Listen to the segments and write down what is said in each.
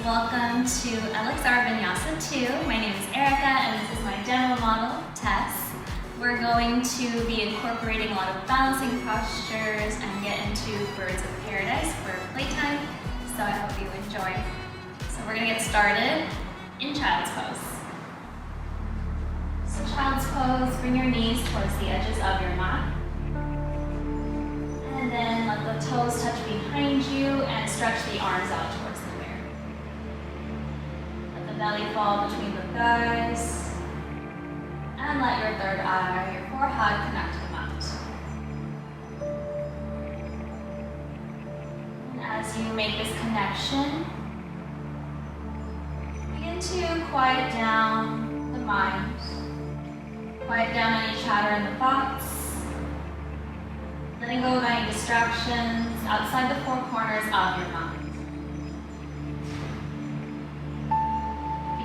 welcome to Vinyasa 2. My name is Erica and this is my demo model, Tess. We're going to be incorporating a lot of balancing postures and get into birds of paradise for playtime, so I hope you enjoy. So we're going to get started in child's pose. So child's pose, bring your knees towards the edges of your mat. And then let the toes touch behind you and stretch the arms out towards the mirror. Let the belly fall between the thighs. And let your third eye, your forehead, connect to the mat. And as you make this connection, begin to quiet down the mind. Quiet down any chatter in the thoughts. Letting go of any distractions outside the four corners of your mind.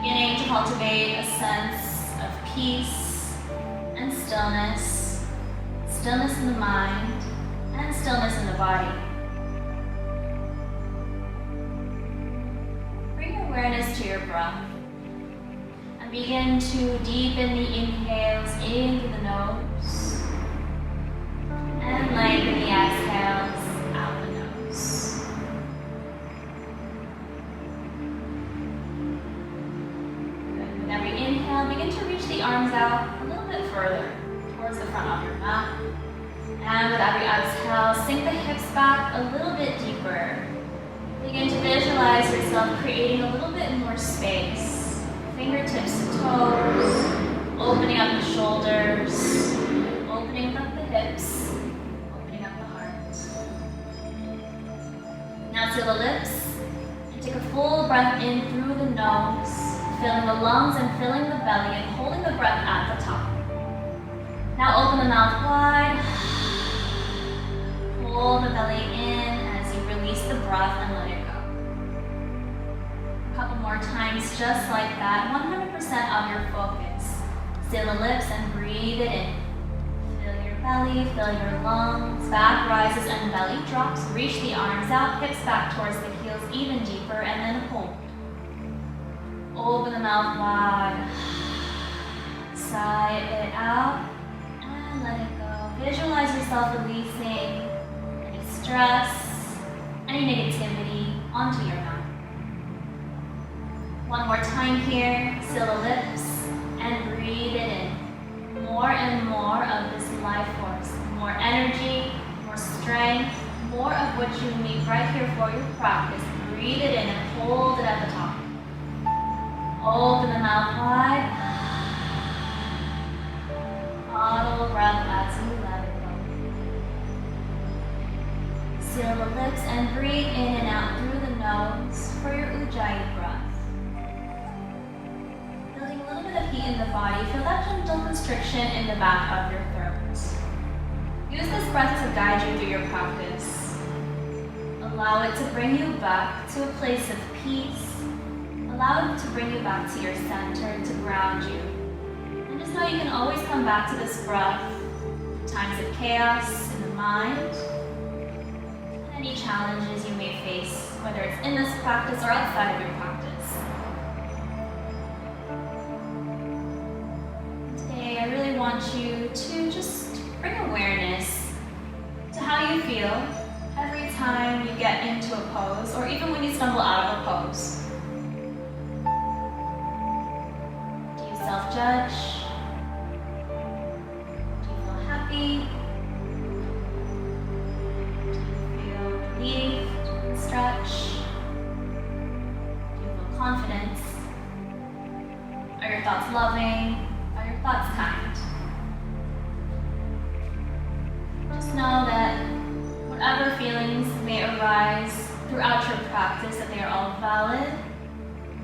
Beginning to cultivate a sense of peace and stillness. Stillness in the mind and stillness in the body. Bring your awareness to your breath. And begin to deepen the inhales in through the nose. And lengthen the exhales out the nose. Good. With every inhale, begin to reach the arms out a little bit further towards the front of your mat. And with every exhale, sink the hips back a little bit deeper. Begin to visualize yourself creating a little bit more space. Fingertips to toes, opening up the shoulders, opening up the hips. Now seal the lips and take a full breath in through the nose, filling the lungs and filling the belly and holding the breath at the top. Now open the mouth wide, pull the belly in as you release the breath and let it go. A couple more times just like that, 100% of your focus. Seal the lips and breathe it in. Belly, fill your lungs, back rises and belly drops. Reach the arms out, hips back towards the heels even deeper, and then hold. Open the mouth wide. Sigh it out and let it go. Visualize yourself releasing any stress, any negativity onto your mat. One more time here. Seal the lips and breathe it in. More and more of this life force, more energy, more strength, more of what you need right here for your practice. Breathe it in and hold it at the top. Open the mouth wide. Audible breath as you let it go. Seal the lips and breathe in and out through the nose for your Ujjayi breath. Feeling a little bit of heat in the body, feel that gentle constriction in the back of your throat. Use this breath to guide you through your practice. Allow it to bring you back to a place of peace. Allow it to bring you back to your center, to ground you. And just know you can always come back to this breath in times of chaos in the mind, and any challenges you may face, whether it's in this practice or outside of your practice. I really want you to just bring awareness to how you feel every time you get into a pose, or even when you stumble out of a pose. Do you self-judge? Do you feel happy? Do you feel relieved, stretch? Do you feel confidence? Are your thoughts loving? Thoughts kind. Just know that whatever feelings may arise throughout your practice, that they are all valid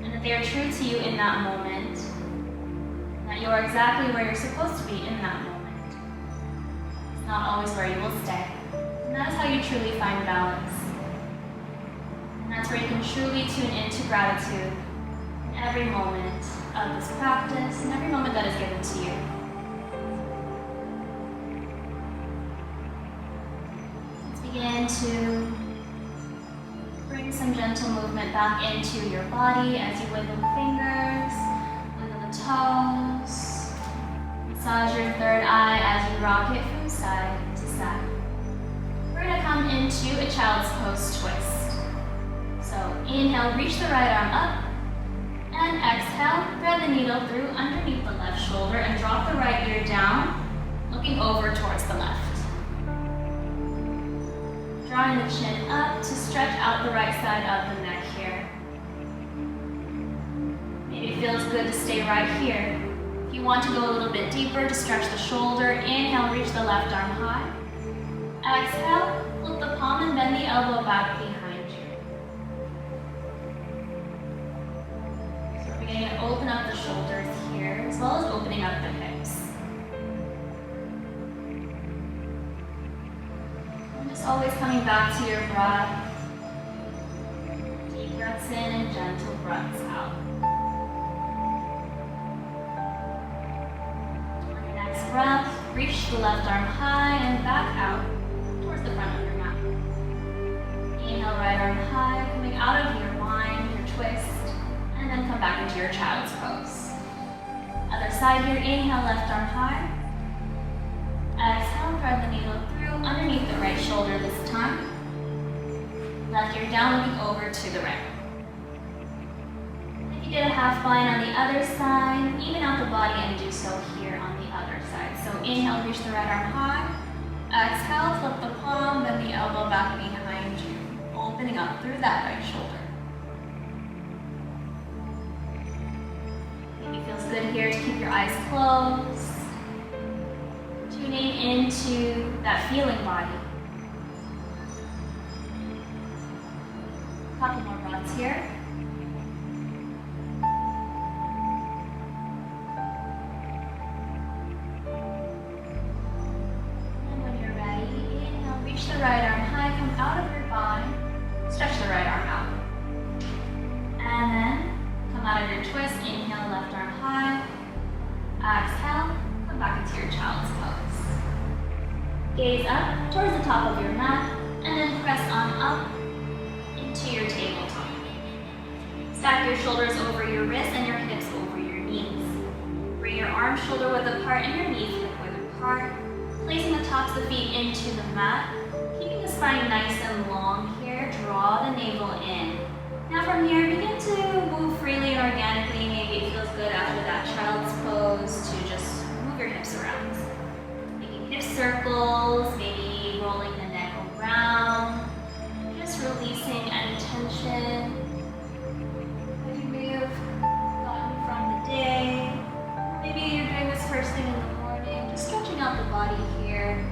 and that they are true to you in that moment, and that you are exactly where you're supposed to be in that moment. It's not always where you will stay. And that is how you truly find balance. And that's where you can truly tune into gratitude in every moment of this practice and every moment that is given to you. Let's begin to bring Bring some gentle movement back into your body as you wiggle the fingers, wiggle the toes. Massage your third eye as you rock it from side to side. We're going to come into a child's pose twist. So inhale, reach the right arm up. And exhale, thread the needle through underneath the left shoulder and drop the right ear down, looking over towards the left. Drawing the chin up to stretch out the right side of the neck here. Maybe it feels good to stay right here. If you want to go a little bit deeper, to stretch the shoulder, inhale, reach the left arm high. Exhale, flip the palm and bend the elbow back behind you. So we're going to open up the shoulders here, as well as opening up the hips. And just always coming back to your breath. Deep breaths in and gentle breaths out. On your next breath, reach the left arm high and back out towards the front of your mat. Inhale, right arm high, coming out of your wind, your twist, and then come back into your child's pose. Other side here, inhale, left arm high. Exhale, thread the needle through underneath the right shoulder this time. Left ear down, looking over to the right. If you did a half bind on the other side, even out the body and do so here on the other side. So inhale, reach the right arm high. Exhale, flip the palm, bend the elbow back behind you, opening up through that right shoulder. Maybe it feels good here to keep your eyes closed. Tuning into that feeling body. A couple more breaths here. And when you're ready, inhale, reach the right arm high, come out of your body, stretch the right arm out. And then come out of your twist, inhale, left arm high. Exhale, come back into your child's pose. Gaze up towards the top of your mat, and then press on up into your tabletop. Stack your shoulders over your wrists and your hips over your knees. Bring your arms shoulder width apart and your knees hip width apart. Placing the tops of the feet into the mat, keeping the spine nice and long here. Draw the navel in. Now from here, begin to move freely and organically. Maybe it feels good after that child's pose to just move your hips around. Hip circles, maybe rolling the neck around, just releasing any tension that you may have gotten from the day. Maybe you're doing this first thing in the morning, just stretching out the body here.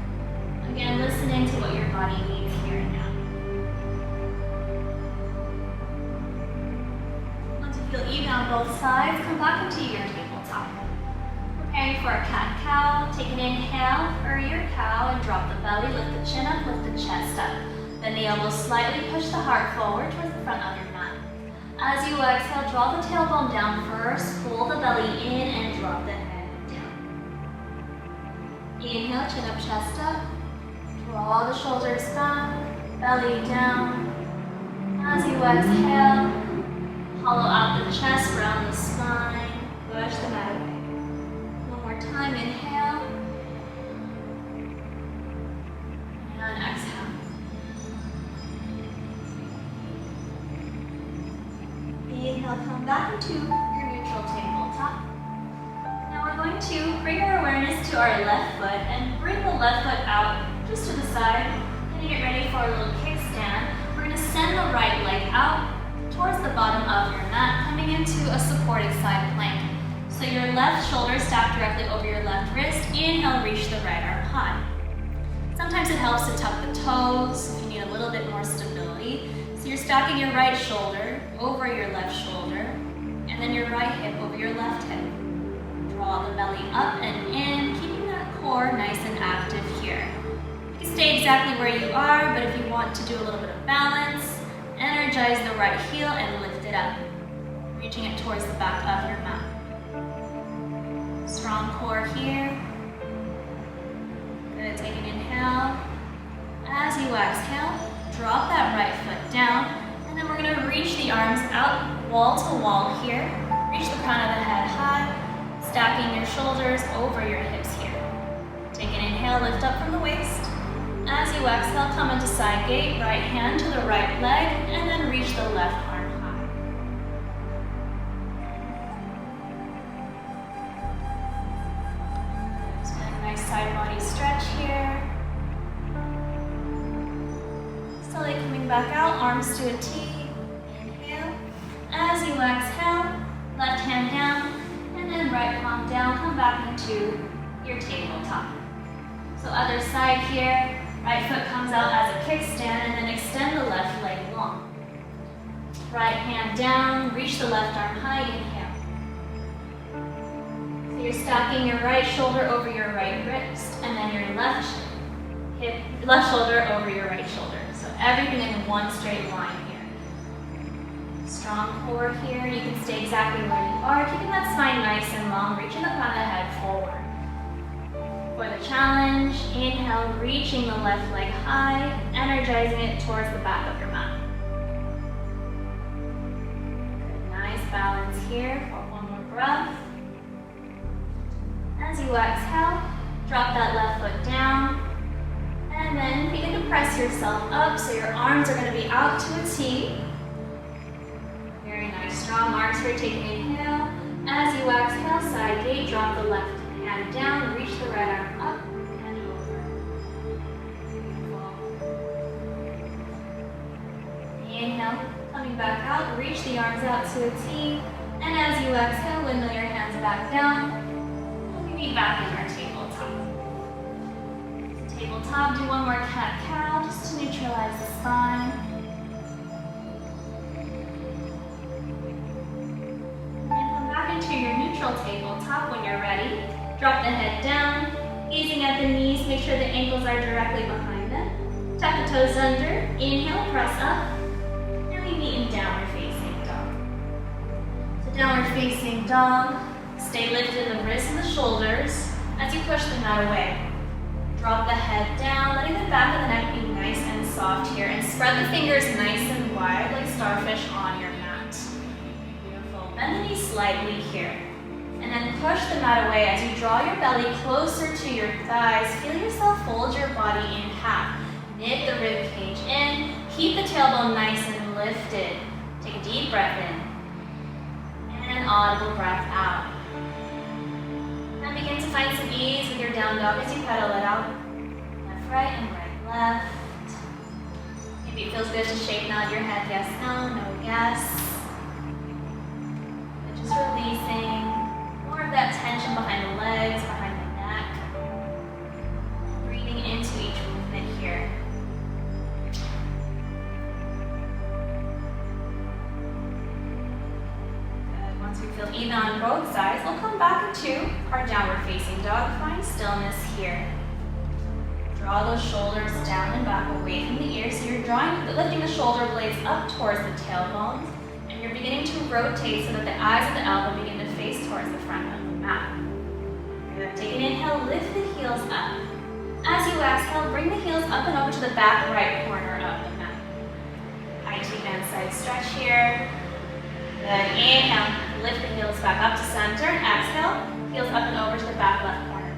Again, listening to what your body needs here and now. Once you feel even on both sides, come back into your tabletop. Preparing for a cat-cow, take an inhale for your cow and drop the belly, lift the chin up, lift the chest up. Then the elbows slightly push the heart forward towards the front of your mat. As you exhale, draw the tailbone down first, pull the belly in and drop the head down. Inhale, chin up, chest up. Draw the shoulders back, belly down. As you exhale, hollow out the chest, round the spine, push the mat away. Time, inhale, and exhale. Inhale, come back into your neutral tabletop. Now we're going to bring our awareness to our left foot and bring the left foot out just to the side. Getting it ready for a little kickstand. We're going to send the right leg out towards the bottom of your mat, coming into a supported side plank. So your left shoulder stacked directly over your left wrist. Inhale, reach the right arm high. Sometimes it helps to tuck the toes if you need a little bit more stability. So you're stacking your right shoulder over your left shoulder, and then your right hip over your left hip. Draw the belly up and in, keeping that core nice and active here. You can stay exactly where you are, but if you want to do a little bit of balance, energize the right heel and lift it up, reaching it towards the back of your mat. Strong core here. Good, take an inhale. As you exhale, drop that right foot down, and then we're reach the arms out, wall to wall here. Reach the crown of the head high, stacking your shoulders over your hips here. Take an inhale, lift up from the waist. As you exhale, come into side gate, right hand to the right leg, and then reach the left arm high. Just a nice side body stretch here. Slowly coming back out, arms to a T. Inhale. As you exhale, left hand down, and then right palm down, come back into your tabletop. So other side here. Right foot comes out as a kickstand and then extend the left leg long. Right hand down, reach the left arm high, inhale. So you're stacking your right shoulder over your right wrist and then your left shoulder over your right shoulder. So everything in one straight line here. Strong core here. You can stay exactly where you are, keeping that spine nice and long, reaching the crown of the head forward. For the challenge, inhale, reaching the left leg high, energizing it towards the back of your mat. Good, nice balance here for one more breath. As you exhale, drop that left foot down, and then begin to press yourself up so your arms are going to be out to a T. Very nice, strong arms here, taking an inhale. As you exhale, side gate, drop the left hand down, reach the right arm up and over. Inhale, coming back out, reach the arms out to a T. And as you exhale, windmill your hands back down. We'll be back in our tabletop. So tabletop, do one more cat-cow just to neutralize the spine. And come back into your neutral tabletop when you're ready. Drop the head down, gazing at the knees, make sure the ankles are directly behind them. Tuck the toes under, inhale, press up, and we meet in downward facing dog. So downward facing dog, stay lifted in the wrists and the shoulders as you push the mat away. Drop the head down, letting the back of the neck be nice and soft here, and spread the fingers nice and wide like starfish on your mat. Beautiful, bend the knees slightly here. And then push the mat away as you draw your belly closer to your thighs. Feel yourself fold your body in half. Knit the rib cage in. Keep the tailbone nice and lifted. Take a deep breath in. And an audible breath out. Now begin to find some ease with your down dog as you pedal it out. Left, right, and right, left. Maybe it feels good to shake, nod your head, yes, no, no, yes. But just releasing. That tension behind the legs, behind the neck. Breathing into each movement here. Good. Once we feel even on both sides, we'll come back into our downward facing dog. Find stillness here. Draw those shoulders down and back away from the ears. So you're lifting the shoulder blades up towards the tailbones. And you're beginning to rotate so that the eyes of the elbow begin to face towards the front of the mat. Good. Take an inhale, lift the heels up. As you exhale, bring the heels up and over to the back right corner of the mat. High T band side stretch here. Good. Inhale, lift the heels back up to center. Exhale, heels up and over to the back left corner.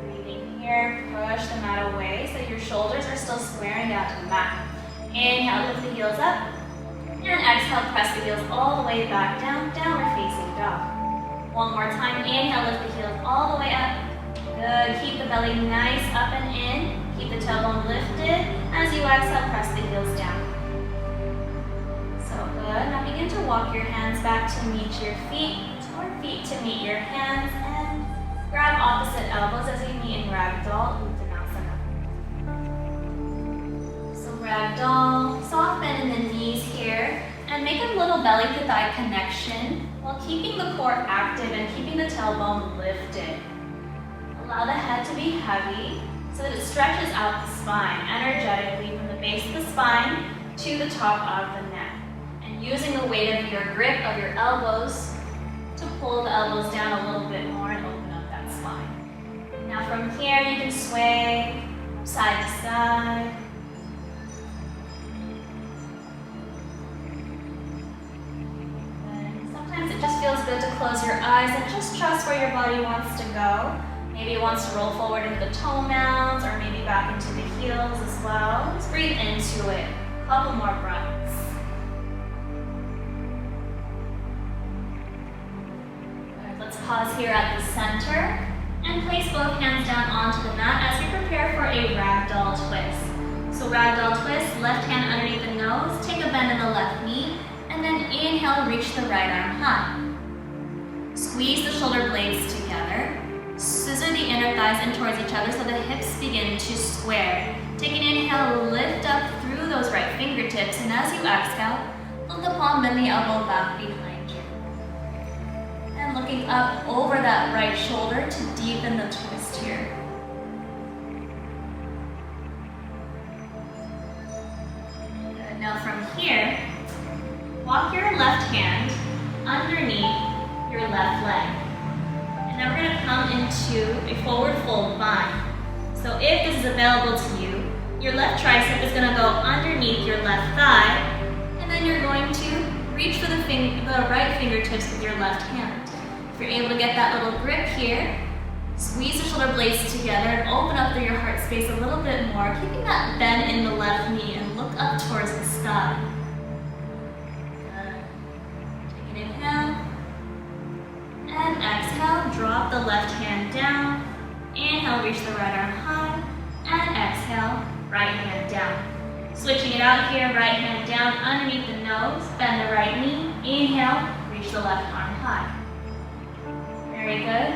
Breathing here, push the mat away so your shoulders are still squaring down to the mat. Inhale, lift the heels up. And exhale, press the heels all the way back down, downward facing dog. One more time, inhale, lift the heels all the way up. Good, keep the belly nice up and in. Keep the tailbone lifted. As you exhale, press the heels down. So good, now begin to walk your hands back to meet your feet, or feet to meet your hands, and grab opposite elbows as we meet in Ragdoll, Uttanasana. So Ragdoll, soft bend in the knees here, and make a little belly to thigh connection while keeping the core active and keeping the tailbone lifted. Allow the head to be heavy so that it stretches out the spine energetically from the base of the spine to the top of the neck. And using the weight of your grip of your elbows to pull the elbows down a little bit more and open up that spine. Now from here you can sway side to side. feels good to close your eyes and just trust where your body wants to go. Maybe it wants to roll forward into the toe mounds or maybe back into the heels as well. Just breathe into it. A couple more breaths. Good. Let's pause here at the center and place both hands down onto the mat as we prepare for a ragdoll twist. So ragdoll twist, left hand underneath the nose, take a bend in the left knee, and then inhale, reach the right arm high. Squeeze the shoulder blades together. Scissor the inner thighs in towards each other so the hips begin to square. Take an inhale, lift up through those right fingertips, and as you exhale, look the palm, bend the elbow back behind you. And looking up over that right shoulder to deepen the twist here. Good. Now from here, walk your left hand underneath your left leg. Now we're going to come into a forward fold bind. So if this is available to you, your left tricep is going to go underneath your left thigh, and then you're going to reach for the right fingertips with your left hand. If you're able to get that little grip here, squeeze the shoulder blades together and open up through your heart space a little bit more, keeping that bend in the left knee and look up towards the sky. Good. Take an inhale. And exhale, drop the left hand down. Inhale, reach the right arm high. And exhale, right hand down. Switching it out here, right hand down underneath the nose. Bend the right knee. Inhale, reach the left arm high. Very good.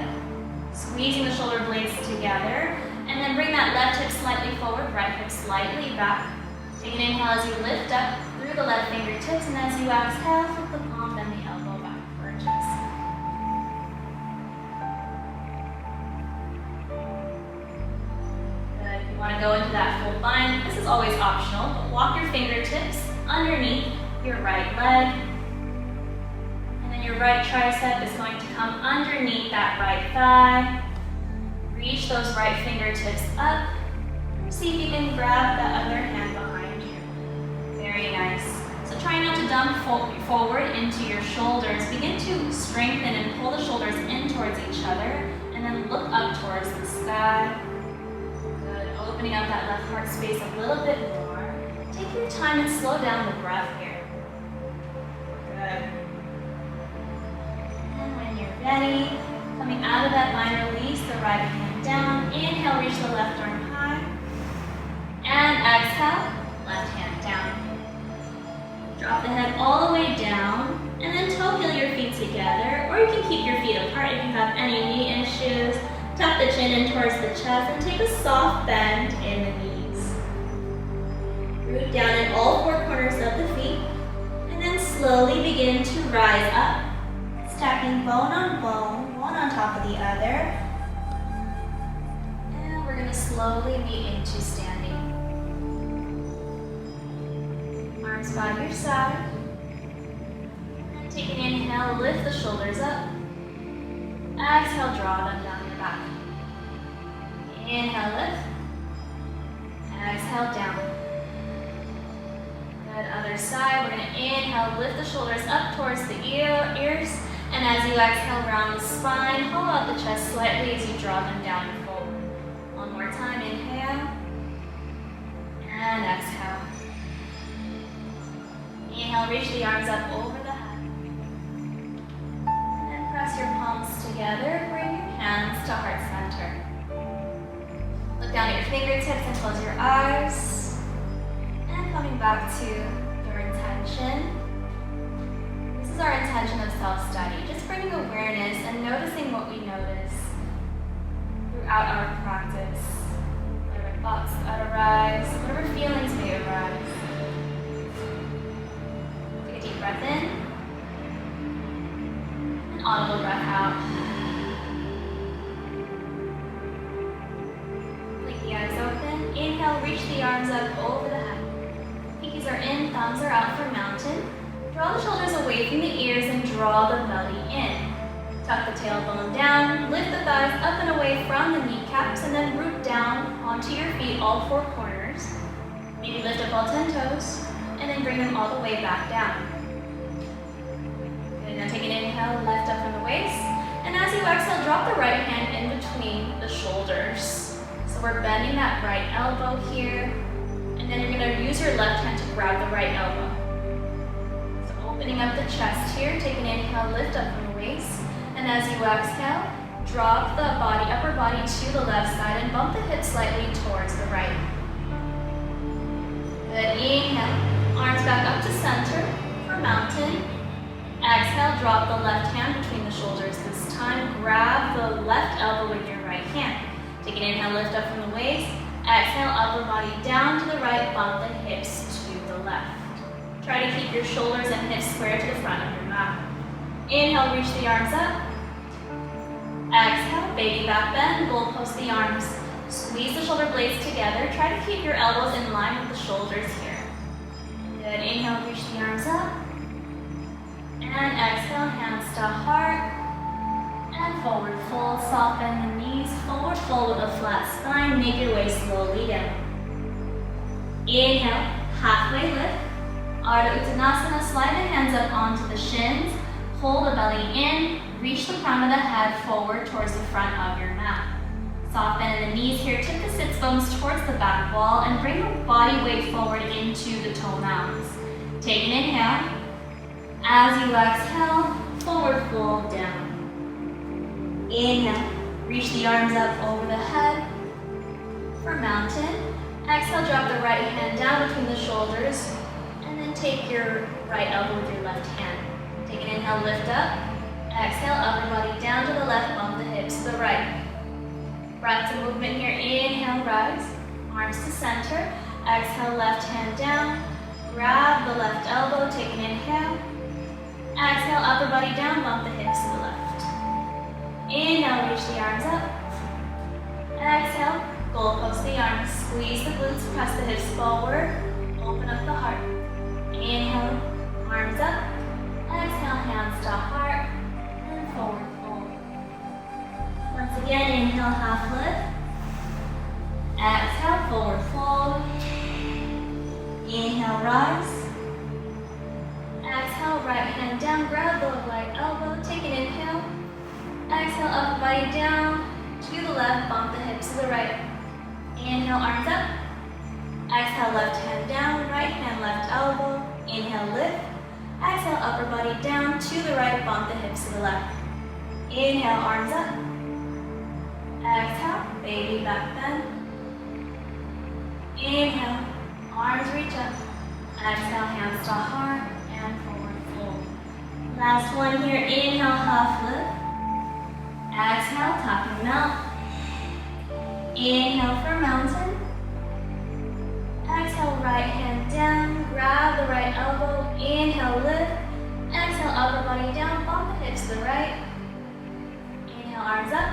Squeezing the shoulder blades together. And then bring that left hip slightly forward, right hip slightly back. Take an inhale as you lift up through the left fingertips. And as you exhale, flip the palm, bend the elbow back for a twist. Want to go into that full bind. This is always optional, but walk your fingertips underneath your right leg. And then your right tricep is going to come underneath that right thigh. Reach those right fingertips up. See if you can grab that other hand behind you. Very nice. So try not to dump forward into your shoulders. Begin to strengthen and pull the shoulders in towards each other, and then look up towards the sky. Opening up that left heart space a little bit more. Take your time and slow down the breath here. Good. And when you're ready, coming out of that bind, release the right hand down. Inhale, reach the left arm high. And exhale, left hand down. Drop the head all the way down, and then toe heel your feet together, or you can keep your feet apart if you have any knee issues. Tuck the chin in towards the chest and take a soft bend in the knees. Root down in all four corners of the feet, and then slowly begin to rise up, stacking bone on bone, one on top of the other. And we're going to slowly be into standing. Arms by your side. And take an inhale, lift the shoulders up. Exhale, draw them down your back. Inhale, lift. Exhale, down. Good, other side. We're going to inhale, lift the shoulders up towards the ears. And as you exhale, round the spine, hollow out the chest slightly as you draw them down and forward. One more time, inhale. And exhale. Inhale, reach the arms up over the head. And press your palms together. Bring your hands to heart center. Look down at your fingertips and close your eyes. And coming back to your intention. This is our intention of self-study. Just bringing awareness and noticing what we notice throughout our practice. Whatever thoughts that arise, whatever feelings may arise. Take a deep breath in. An audible breath out. Eyes open. Inhale, reach the arms up over the head. Pinkies are in, thumbs are out for mountain. Draw the shoulders away from the ears and draw the belly in. Tuck the tailbone down, lift the thighs up and away from the kneecaps, and then root down onto your feet, all four corners. Maybe lift up all 10 toes, and then bring them all the way back down. Good. And then take an inhale, lift up from the waist. And as you exhale, drop the right hand in between the shoulders. So we're bending that right elbow here. And then you're going to use your left hand to grab the right elbow. So opening up the chest here, take an inhale, lift up from the waist. And as you exhale, drop the body, upper body to the left side and bump the hips slightly towards the right. Good, inhale, arms back up to center for mountain. Exhale, drop the left hand between the shoulders this time. Grab the left elbow with your right hand. Take an inhale, lift up from the waist. Exhale, upper body down to the right, bump the hips to the left. Try to keep your shoulders and hips square to the front of your mat. Inhale, reach the arms up. Exhale, baby back bend, goalpost the arms. Squeeze the shoulder blades together. Try to keep your elbows in line with the shoulders here. Good, inhale, reach the arms up. And exhale, hands to heart. And forward fold, soften the knees. Forward fold with a flat spine. Make your way slowly down. Inhale, halfway lift. Ardha Uttanasana, slide the hands up onto the shins. Pull the belly in. Reach the crown of the head forward towards the front of your mat. Soft bend in the knees here. Tip the sits bones towards the back wall and bring the body weight forward into the toe mounds. Take an inhale. As you exhale, forward fold down. Inhale, reach the arms up over the head for mountain. Exhale, drop the right hand down between the shoulders and then take your right elbow with your left hand. Take an inhale, lift up. Exhale, upper body down to the left, bump the hips to the right. Breath of movement here. Inhale, rise. Arms to center. Exhale, left hand down. Grab the left elbow. Take an inhale. Exhale, upper body down, bump the hips to the left. Inhale, reach the arms up. Exhale, goalpost the arms. Squeeze the glutes, press the hips forward. Open up the heart. Inhale, arms up. Exhale, hands to heart. And forward fold. Once again, inhale, half lift. Exhale, forward fold. Inhale, rise. Exhale, right hand down, grab the right elbow, take an inhale. Exhale, upper body down to the left, bump the hips to the right. Inhale, arms up. Exhale, left hand down, right hand, left elbow. Inhale, lift. Exhale, upper body down to the right, bump the hips to the left. Inhale, arms up. Exhale, baby back bend. Inhale, arms reach up. Exhale, hands to heart. And forward fold. Last one here. Inhale, half lift. Exhale, top and melt. Inhale for mountain. Exhale, right hand down. Grab the right elbow. Inhale, lift. Exhale, upper body down. Bump the hips to the right. Inhale, arms up.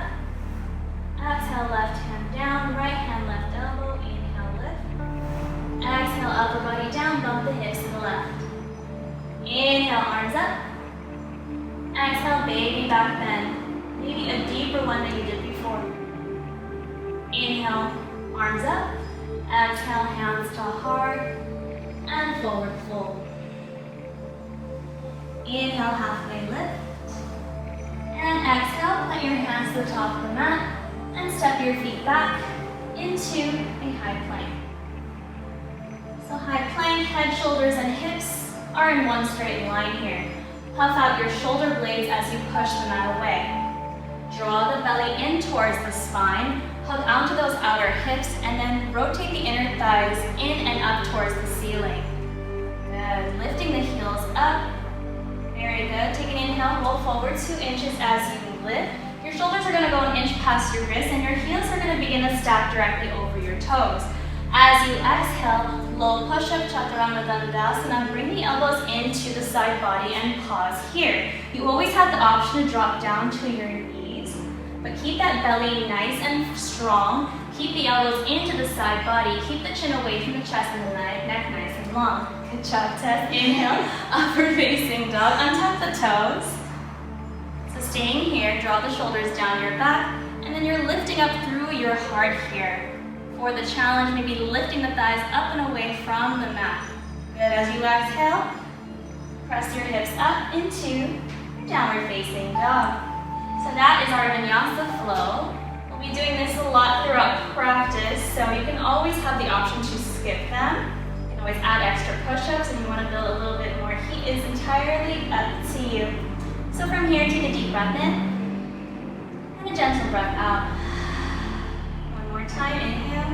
Exhale, left hand down. Right hand, left elbow. Inhale, lift. Exhale, upper body down. Bump the hips to the left. Inhale, arms up. Exhale, baby back bend. Maybe a deeper one than you did before. Inhale, arms up. Exhale, hands to heart. And forward fold. Inhale, halfway lift. And exhale, put your hands to the top of the mat. And step your feet back into a high plank. So high plank, head, shoulders, and hips are in one straight line here. Puff out your shoulder blades as you push the mat away. Draw the belly in towards the spine, hug onto those outer hips, and then rotate the inner thighs in and up towards the ceiling. Good. Lifting the heels up. Very good. Take an inhale, roll forward 2 inches as you lift. Your shoulders are going to go an inch past your wrists, and your heels are going to begin to stack directly over your toes. As you exhale, low push-up, Chaturanga Dandasana, bring the elbows into the side body and pause here. You always have the option to drop down to your knees, but keep that belly nice and strong. Keep the elbows into the side body. Keep the chin away from the chest and the neck nice and long. Good job, Tess. Inhale, upward facing dog. Untuck the toes. So staying here, draw the shoulders down your back, and then you're lifting up through your heart here. For the challenge, maybe lifting the thighs up and away from the mat. Good, as you exhale, press your hips up into downward facing dog. So that is our Vinyasa flow. We'll be doing this a lot throughout practice, so you can always have the option to skip them. You can always add extra push-ups if you want to build a little bit more heat. Is entirely up to you. So from here, take a deep breath in and a gentle breath out. One more time, inhale.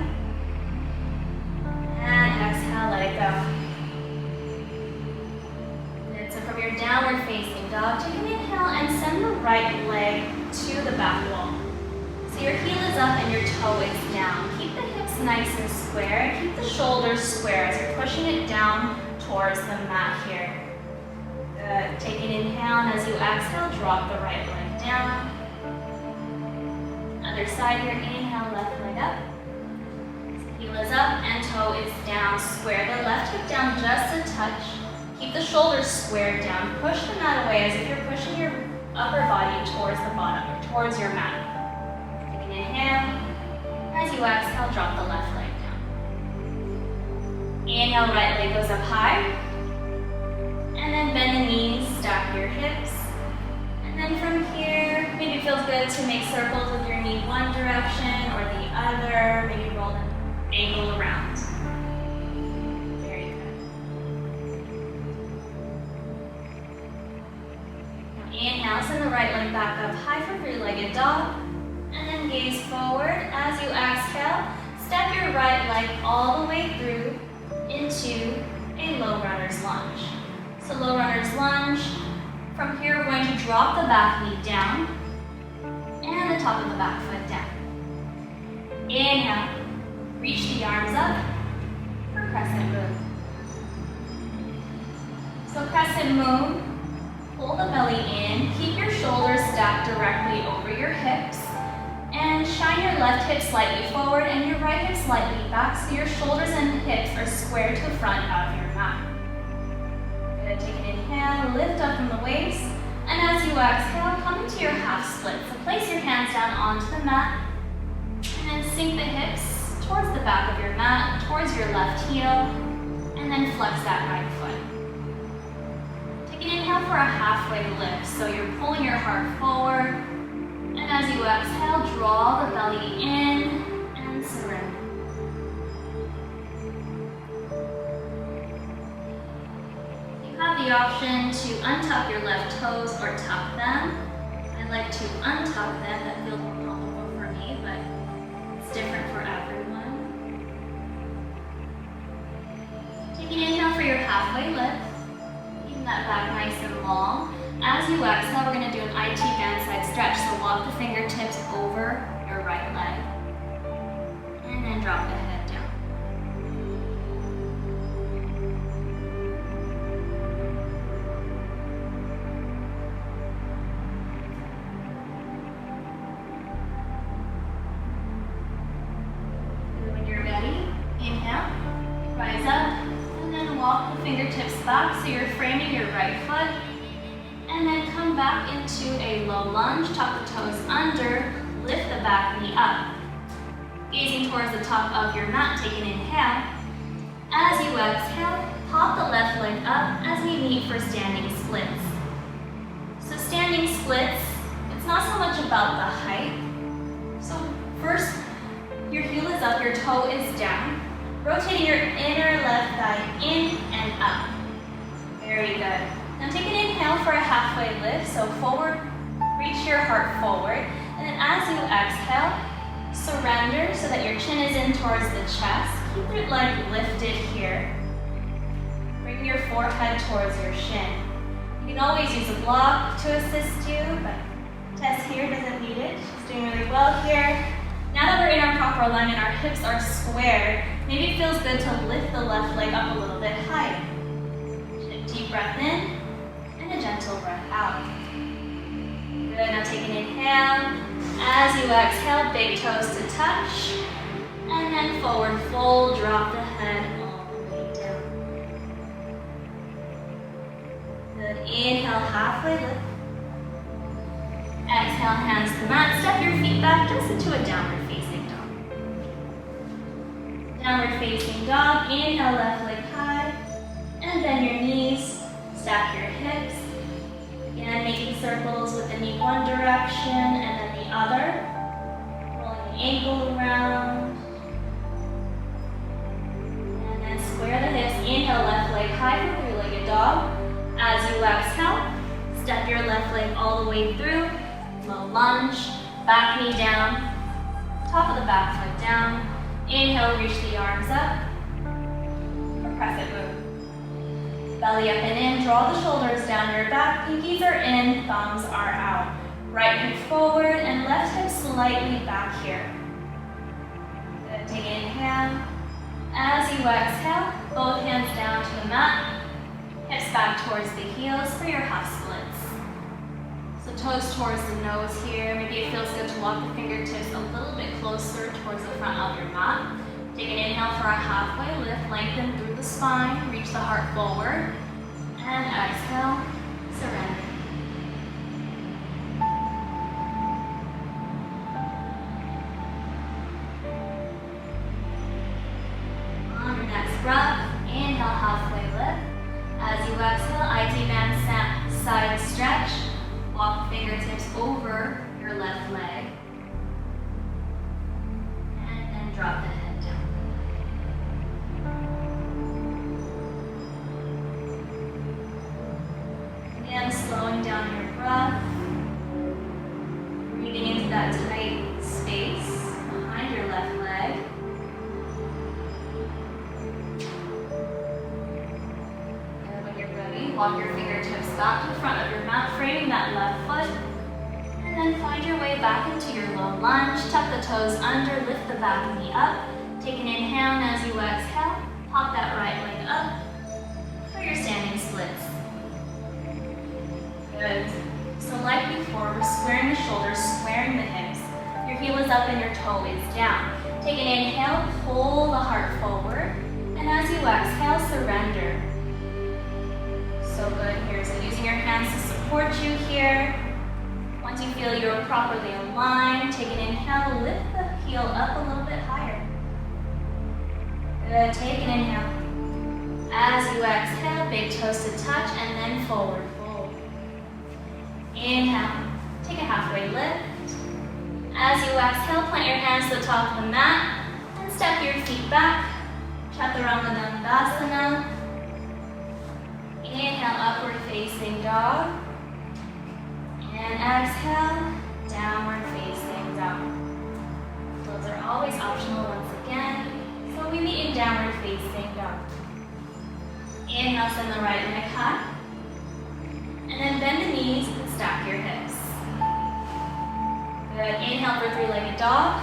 And exhale, let it go. And so from your downward facing dog, take an inhale and send the right leg to the back wall. So your heel is up and your toe is down. Keep the hips nice and square. Keep the shoulders square as you're pushing it down towards the mat here. Good. Take an inhale, and as you exhale, drop the right leg down. Other side here, inhale, left leg up. Heel is up and toe is down. Square the left hip down just a touch. Keep the shoulders squared down. Push the mat away as if you're pushing your upper body towards the bottom, towards your mat. Take an inhale. As you exhale, drop the left leg down. Inhale, right leg goes up high. And then bend the knees, stack your hips. And then from here, maybe it feels good to make circles with your knee one direction or the other. Maybe roll the ankle around. Very good. Now inhale, send the right leg back up high for three-legged dog. And then gaze forward. As you exhale, step your right leg all the way through into a low runner's lunge. So low runner's lunge. From here, we're going to drop the back knee down and the top of the back foot down. Inhale, reach the arms up for crescent moon. So crescent moon, pull the belly in, keep your shoulders stacked directly over your hips, and shine your left hip slightly forward and your right hip slightly back so your shoulders and hips are square to the front of your mat. Good, take an inhale, lift up from the waist, and as you exhale, come into your half split. So place your hands down onto the mat, and then sink the hips towards the back of your mat, towards your left heel, and then flex that right foot. Take an inhale for a halfway lift, so you're pulling your heart forward, and as you exhale, draw the belly in and surrender. You have the option to untuck your left toes or tuck them. I like to untuck them, that feels more comfortable for me, but it's different for everyone. Take an inhale for your halfway lift. Keeping that back nice and long. As you exhale, we're going to do an IT band side stretch. So walk the fingertips over your right leg. And then drop the head down. When you're ready, inhale, rise up, and then walk the fingertips back so you're framing your right foot. And then come back into a low lunge, tuck the toes under, lift the back knee up. Gazing towards the top of your mat, take an inhale. As you exhale, pop the left leg up as we meet for standing splits. So standing splits, it's not so much about the height. So first, your heel is up, your toe is down. Rotating your inner left thigh in and up. Very good. Now take an inhale for a halfway lift, so forward, reach your heart forward, and then as you exhale, surrender so that your chin is in towards the chest. Keep your leg lifted here. Bring your forehead towards your shin. You can always use a block to assist you, but Tess here doesn't need it. She's doing really well here. Now that we're in our proper alignment, our hips are squared, maybe it feels good to lift the left leg up a little bit higher. Deep breath in. And a gentle breath out. Good, now take an inhale. As you exhale, big toes to touch. And then forward fold, drop the head all the way down. Good, inhale, halfway lift. Exhale, hands to the mat. Step your feet back just into a downward facing dog. Downward facing dog, inhale, left leg high. And bend your knees. Stack your hips. Again, making circles with the knee one direction and then the other. Rolling the ankle around. And then square the hips. Inhale, left leg high for three-legged dog. As you exhale, step your left leg all the way through. Low lunge, back knee down, top of the back foot down. Inhale, reach the arms up. Crescent move. Belly up and in, draw the shoulders down your back. Pinkies are in, thumbs are out. Right hip forward and left hip slightly back here. Good, take an inhale. As you exhale, both hands down to the mat. Hips back towards the heels for your half splits. So toes towards the nose here. Maybe it feels good to walk the fingertips a little bit closer towards the front of your mat. Take an inhale for a halfway lift, lengthen through the spine, reach the heart forward, and exhale, surrender. On your next breath, inhale, halfway lift. As you exhale, IT band side stretch. Walk the fingertips over your left leg. And then drop the head down. Again, slowing down your breath. Breathing into that tight space behind your left leg. Walk your fingertips back to the front of your mat, framing that left foot. And then find your way back into your low lunge. Tuck the toes under, lift the back knee up. Take an inhale, and as you exhale, pop that right leg up for your standing splits. Good. So like before, we're squaring the shoulders, squaring the hips. Your heel is up and your toe is down. Take an inhale, pull the heart forward. And as you exhale, surrender. So good here. So using your hands to support you here. Once you feel you're properly aligned, take an inhale, lift the heel up a little bit higher. Good. Take an inhale. As you exhale, big toes to touch and then forward fold. Inhale. Take a halfway lift. As you exhale, plant your hands to the top of the mat and step your feet back. Chaturanga Dandasana. Inhale, upward facing dog. And exhale, downward facing dog. Those are always optional once again. So we meet in downward facing dog. Inhale, send the right leg high. And then bend the knees and stack your hips. Good. Inhale for three-legged dog.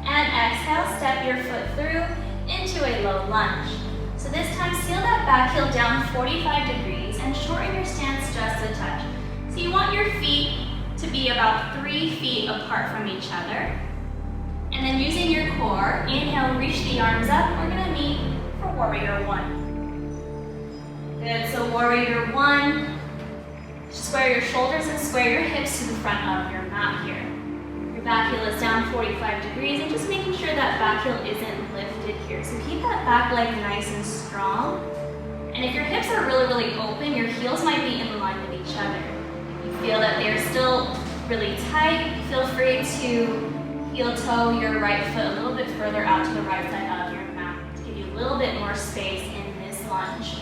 And exhale, step your foot through into a low lunge. So this time, seal that back heel down 45 degrees and shorten your stance just a touch. So you want your feet to be about 3 feet apart from each other. And then using your core, inhale, reach the arms up. We're gonna meet for warrior one. Good, so warrior one. Square your shoulders and square your hips to the front of your mat here. Your back heel is down 45 degrees and just making sure that back heel isn't lifted here. So keep that back leg nice and strong. And if your hips are really, really open, your heels might be in line with each other. If you feel that they're still really tight, feel free to heel toe your right foot a little bit further out to the right side of your mat to give you a little bit more space in this lunge.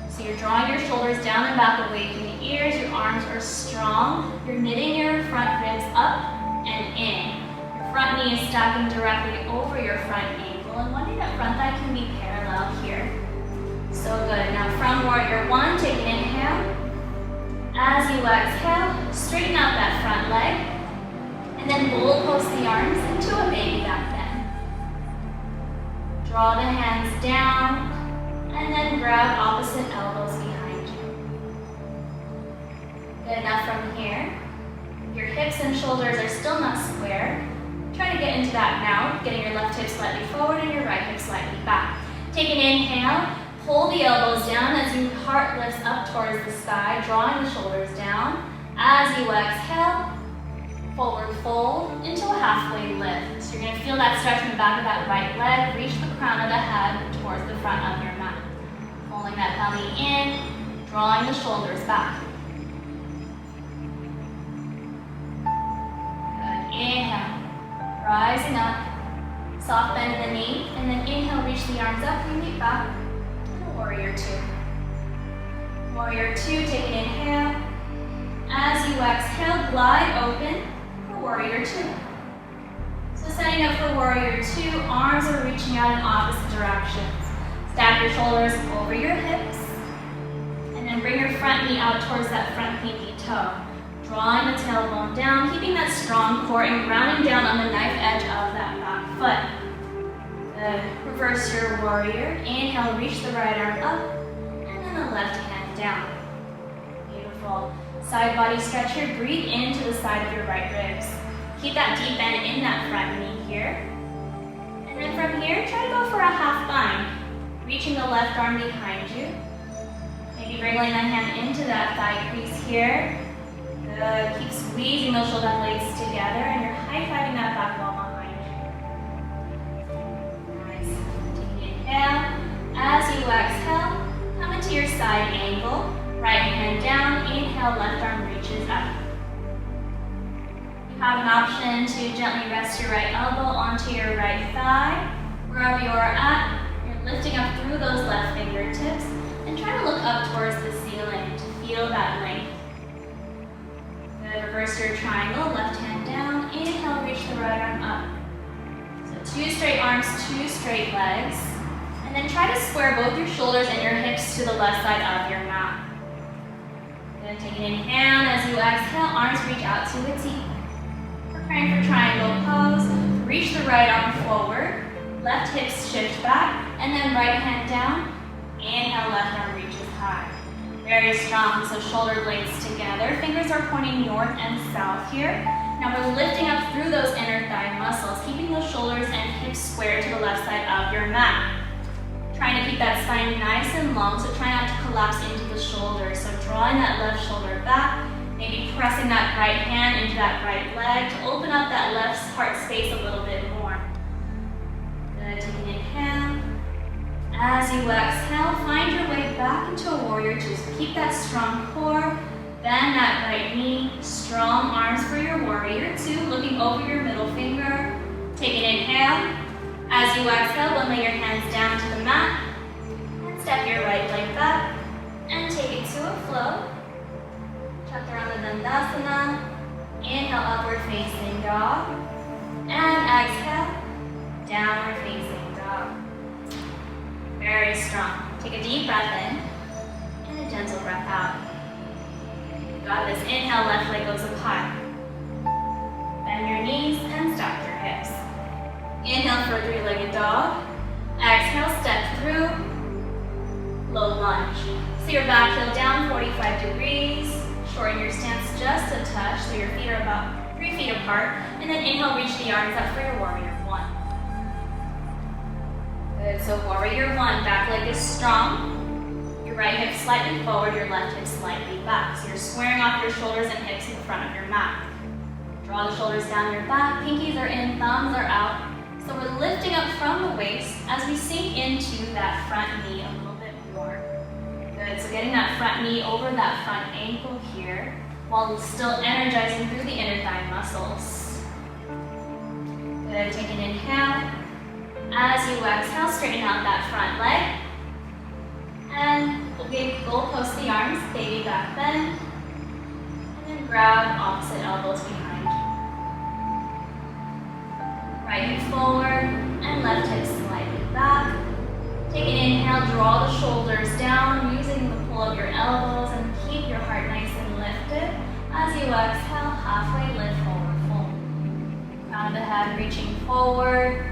So you're drawing your shoulders down and back away from the ears, your arms are strong, you're knitting your front ribs up and in. Your front knee is stacking directly over your front ankle, and one day that front thigh can be parallel here. So good. Now from warrior one, take an inhale. As you exhale, straighten out that front leg, and then bull post the arms into a baby back bend. Draw the hands down, and then grab opposite elbows behind you. Good. Now from here, your hips and shoulders are still not square. Try to get into that now, getting your left hip slightly forward and your right hip slightly back. Take an inhale, pull the elbows down as your heart lifts up towards the sky, drawing the shoulders down. As you exhale, forward fold into a halfway lift. So you're going to feel that stretch in the back of that right leg, reach the crown of the head towards the front of your mat. Pulling that belly in, drawing the shoulders back. soft bend in the knee, and then inhale, reach the arms up, we meet back in a warrior two. Warrior two, take an inhale. As you exhale, glide open for warrior two. So setting up for warrior two, arms are reaching out in opposite directions. Stack your shoulders over your hips, and then bring your front knee out towards that front pinky toe. Drawing the tailbone down, keeping that strong core and grounding down on the knife edge of that back foot. Good. Reverse your warrior. Inhale, reach the right arm up, and then the left hand down. Beautiful. Side body stretch here. Breathe into the side of your right ribs. Keep that deep bend in that front knee here. And then from here, try to go for a half bind. Reaching the left arm behind you. Maybe wriggling that hand into that thigh crease here. Good. Keep squeezing those shoulder blades together, and you're high-fiving that back wall behind you. Nice. Take an inhale. As you exhale, come into your side angle. Right hand down. Inhale, left arm reaches up. You have an option to gently rest your right elbow onto your right thigh. Wherever you're at, you're lifting up through those left fingertips, and try to look up towards the ceiling to feel that length. Good. Reverse your triangle, left hand down. Inhale, reach the right arm up. So 2 straight arms, 2 straight legs. And then try to square both your shoulders and your hips to the left side of your mat. Good. Take an inhale. As you exhale, arms reach out to the T. Preparing for triangle pose. Reach the right arm forward. Left hip shift back. And then right hand down. Inhale, left arm reaches high. Very strong, so shoulder blades together. Fingers are pointing north and south here. Now we're lifting up through those inner thigh muscles, keeping those shoulders and hips square to the left side of your mat. Trying to keep that spine nice and long, so try not to collapse into the shoulders. So drawing that left shoulder back, maybe pressing that right hand into that right leg to open up that left heart space a little bit more. Good, take an inhale. As you exhale, find your way back into a warrior two. So keep that strong core, bend that right knee, strong arms for your warrior two, looking over your middle finger. Take an inhale. As you exhale, then lay your hands down to the mat, and step your right leg back, and take it to a flow. Chaturanga Dandasana. Inhale, upward facing dog, and exhale, downward facing dog. Very strong. Take a deep breath in and a gentle breath out. Got this. Inhale, left leg goes up high. Bend your knees and stack your hips. Inhale for a 3-legged dog. Exhale, step through. Low lunge. So your back heel down 45 degrees. Shorten your stance just a touch so your feet are about 3 feet apart. And then inhale, reach the arms up for your warrior one. Good, so warrior one, back leg is strong. Your right hip slightly forward, your left hip slightly back. So you're squaring off your shoulders and hips in front of your mat. Draw the shoulders down your back, pinkies are in, thumbs are out. So we're lifting up from the waist as we sink into that front knee a little bit more. Good, so getting that front knee over that front ankle here, while still energizing through the inner thigh muscles. Good, take an inhale. As you exhale, straighten out that front leg. And we'll goalpost the arms, baby back bend. And then grab opposite elbows behind you. Right hip forward and left hip slightly back. Take an inhale, draw the shoulders down using the pull of your elbows and keep your heart nice and lifted. As you exhale, halfway lift, forward fold. Crown of the head reaching forward.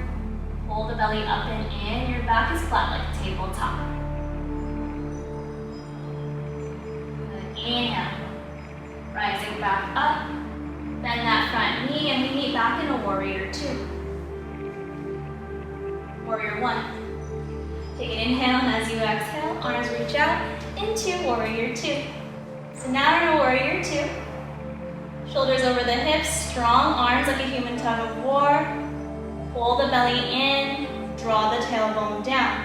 Pull the belly up and in. Your back is flat like a tabletop. Good. Inhale. Rising back up. Bend that front knee and we meet back in a warrior two. Warrior one. Take an inhale, and as you exhale, arms reach out into warrior two. So now we're in a warrior two. Shoulders over the hips, strong arms like a human tug of war. Pull the belly in, draw the tailbone down.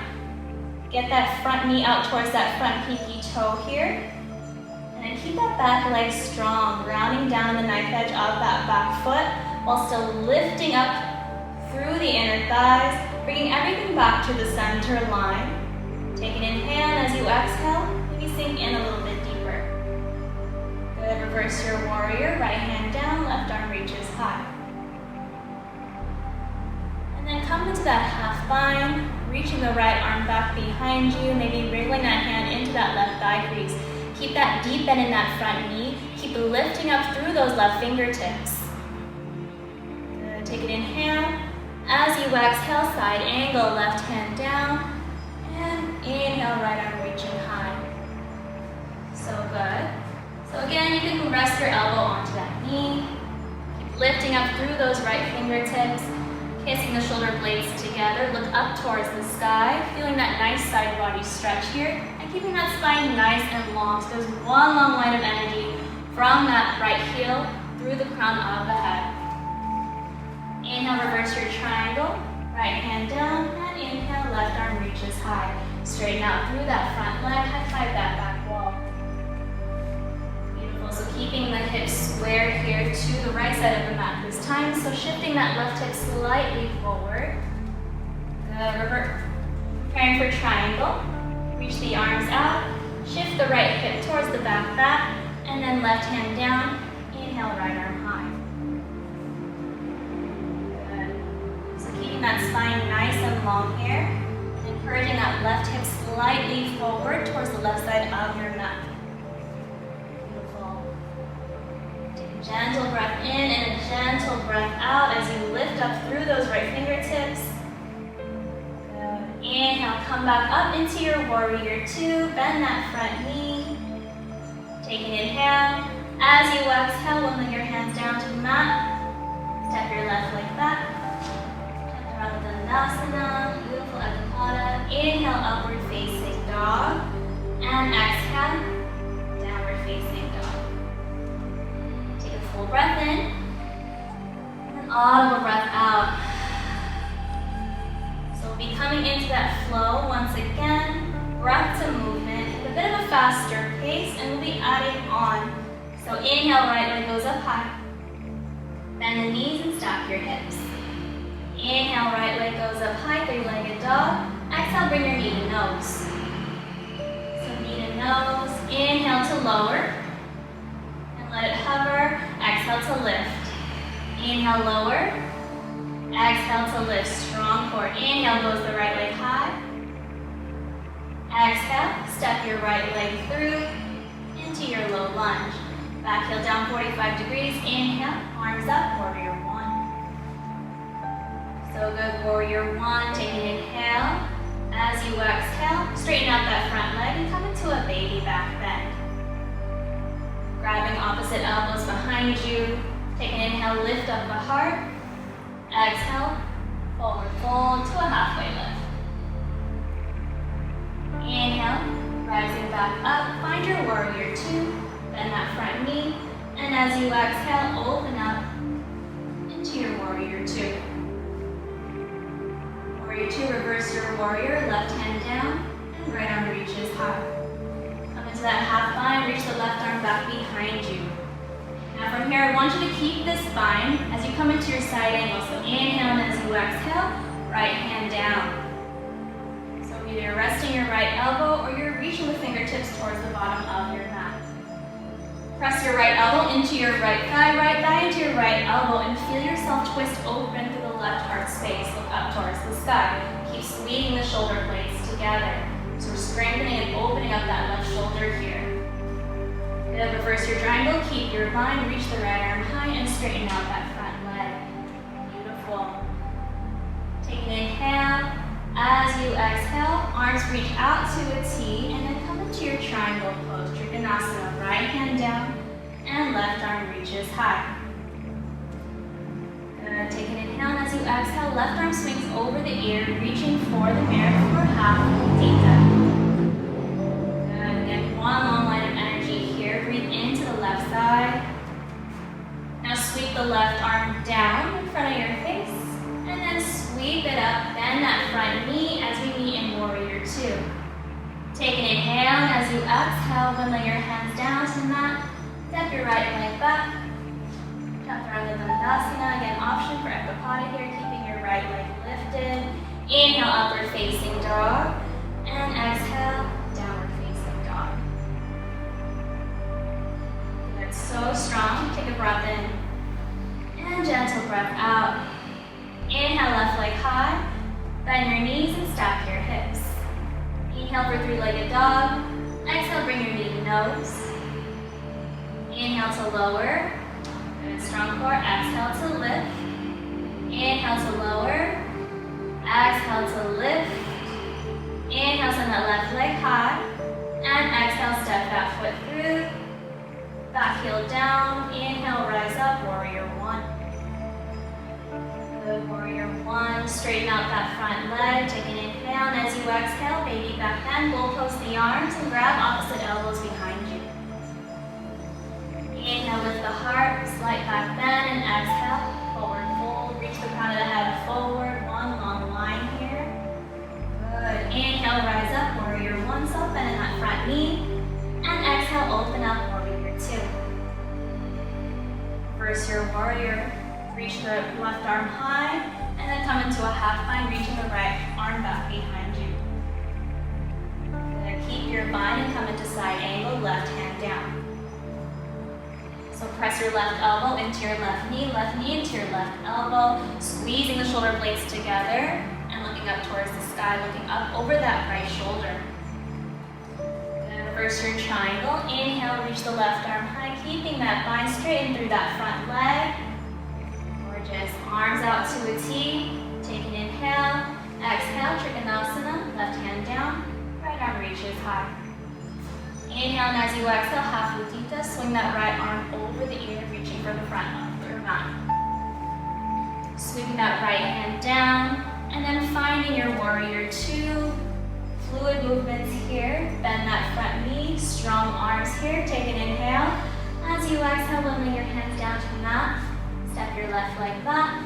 Get that front knee out towards that front pinky toe here. And then keep that back leg strong, grounding down on the knife edge of that back foot while still lifting up through the inner thighs, bringing everything back to the center line. Take an inhale, and as you exhale, maybe sink in a little bit deeper. Good, reverse your warrior, right hand down, left arm reaches high. And then come into that half bind, reaching the right arm back behind you, maybe wriggling that hand into that left thigh crease. Keep that deep bend in that front knee. Keep lifting up through those left fingertips. Good. Take an inhale. As you exhale, side angle, left hand down. And inhale, right arm reaching high. So good. So again, you can rest your elbow onto that knee. Keep lifting up through those right fingertips. Kissing the shoulder blades together, look up towards the sky, feeling that nice side body stretch here, and keeping that spine nice and long. So there's one long line of energy from that right heel through the crown of the head. Inhale, reverse your triangle, right hand down, and inhale, left arm reaches high. Straighten out through that front leg, high five that back wall. So keeping the hips square here to the right side of the mat this time. So shifting that left hip slightly forward. Good, revert. Preparing for triangle. Reach the arms out. Shift the right hip towards the back, and then left hand down. Inhale, right arm high. Good. So keeping that spine nice and long here. Encouraging that left hip slightly forward towards the left side of your mat. Gentle breath in and a gentle breath out as you lift up through those right fingertips. Good. Inhale, come back up into your warrior two. Bend that front knee. Take an inhale. As you exhale, we'll your hands down to the mat. Step your left leg back. Chaturanga, beautiful Ekapada. Inhale, upward facing dog. And exhale, downward facing dog. Full breath in, and an audible breath out. So we'll be coming into that flow once again, breath to movement, a bit of a faster pace, and we'll be adding on. So inhale, right leg goes up high. Bend the knees and stack your hips. Inhale, right leg goes up high, three-legged dog. Exhale, bring your knee to nose. So knee to nose, inhale to lower. Let it hover, exhale to lift. Inhale, lower. Exhale to lift, strong core. Inhale, goes the right leg high. Exhale, step your right leg through into your low lunge. Back heel down 45 degrees. Inhale, arms up, warrior one. So good, warrior one. Take an inhale. As you exhale, straighten out that front leg and come into a baby back bend. Grabbing opposite elbows behind you. Take an inhale, lift up the heart. Exhale, forward fold to a halfway lift. Inhale, rising back up. Find your warrior two. Bend that front knee. And as you exhale, open up into your warrior two. Warrior two, reverse your warrior. Left hand down and right arm reaches high. To that half bind, reach the left arm back behind you. Now from here, I want you to keep this bind as you come into your side angle. So inhale, and as you exhale, right hand down. So either you're resting your right elbow or you're reaching the fingertips towards the bottom of your mat. Press your right elbow into your right thigh into your right elbow, and feel yourself twist open through the left heart space. Look up towards the sky. Keep squeezing the shoulder blades together. So we're strengthening and opening up that left shoulder here. Good, reverse your triangle, keep your line, reach the right arm high, and straighten out that front leg. Beautiful. Take an inhale. As you exhale, arms reach out to a T, and then come into your triangle pose. Trikonasana, right hand down, and left arm reaches high. Good, take an inhale, and as you exhale, left arm swings over the ear, reaching for the mirror for half theta. One long line of energy here. Breathe into the left side. Now sweep the left arm down in front of your face. And then sweep it up. Bend that front knee as we meet in warrior two. Take an inhale, and as you exhale, then lay your hands down to the mat. Step your right leg back. Chaturanga, again, option for Ekapada here, keeping your right leg lifted. Inhale, upward facing dog. And exhale, downward facing dog. Good, so strong. Take a breath in. And gentle breath out. Inhale, left leg high. Bend your knees and stack your hips. Inhale for three-legged dog. Exhale, bring your knee to nose. Inhale to lower. Good, strong core. Exhale to lift. Inhale to lower. Exhale to lift. Inhale, send that left leg high. And exhale, step that foot through. Back heel down. Inhale, rise up, warrior one. Good, warrior one. Straighten out that front leg. Take an inhale, and as you exhale, baby back bend. We'll post the arms and grab opposite elbows behind you. Inhale, lift the heart, slight back bend, and exhale, forward fold. Reach the crown of the head forward, one long line here. Good. Inhale, rise up, warrior one. Soft bend in that front knee. And exhale, open up, warrior two. First, your warrior. Reach the left arm high, and then come into a half bind, reaching the right arm back behind you. Good. Keep your bind and come into side angle, left hand down. So press your left elbow into your left knee into your left elbow, squeezing the shoulder blades together and looking up towards the sky, looking up over that right shoulder. Good. Reverse your triangle. Inhale, reach the left arm high, keeping that bind straight in through that front leg. Gorgeous. Arms out to a T. Take an inhale. Exhale, Trikonasana. Left hand down. Right arm reaches high. Inhale, and as you exhale, half Mudita, swing that right arm over the ear, reaching for the front of your mat. Sweeping that right hand down, and then finding your warrior two. Fluid movements here. Bend that front knee, strong arms here. Take an inhale. As you exhale, lifting your hands down to the mat. Step your left leg back,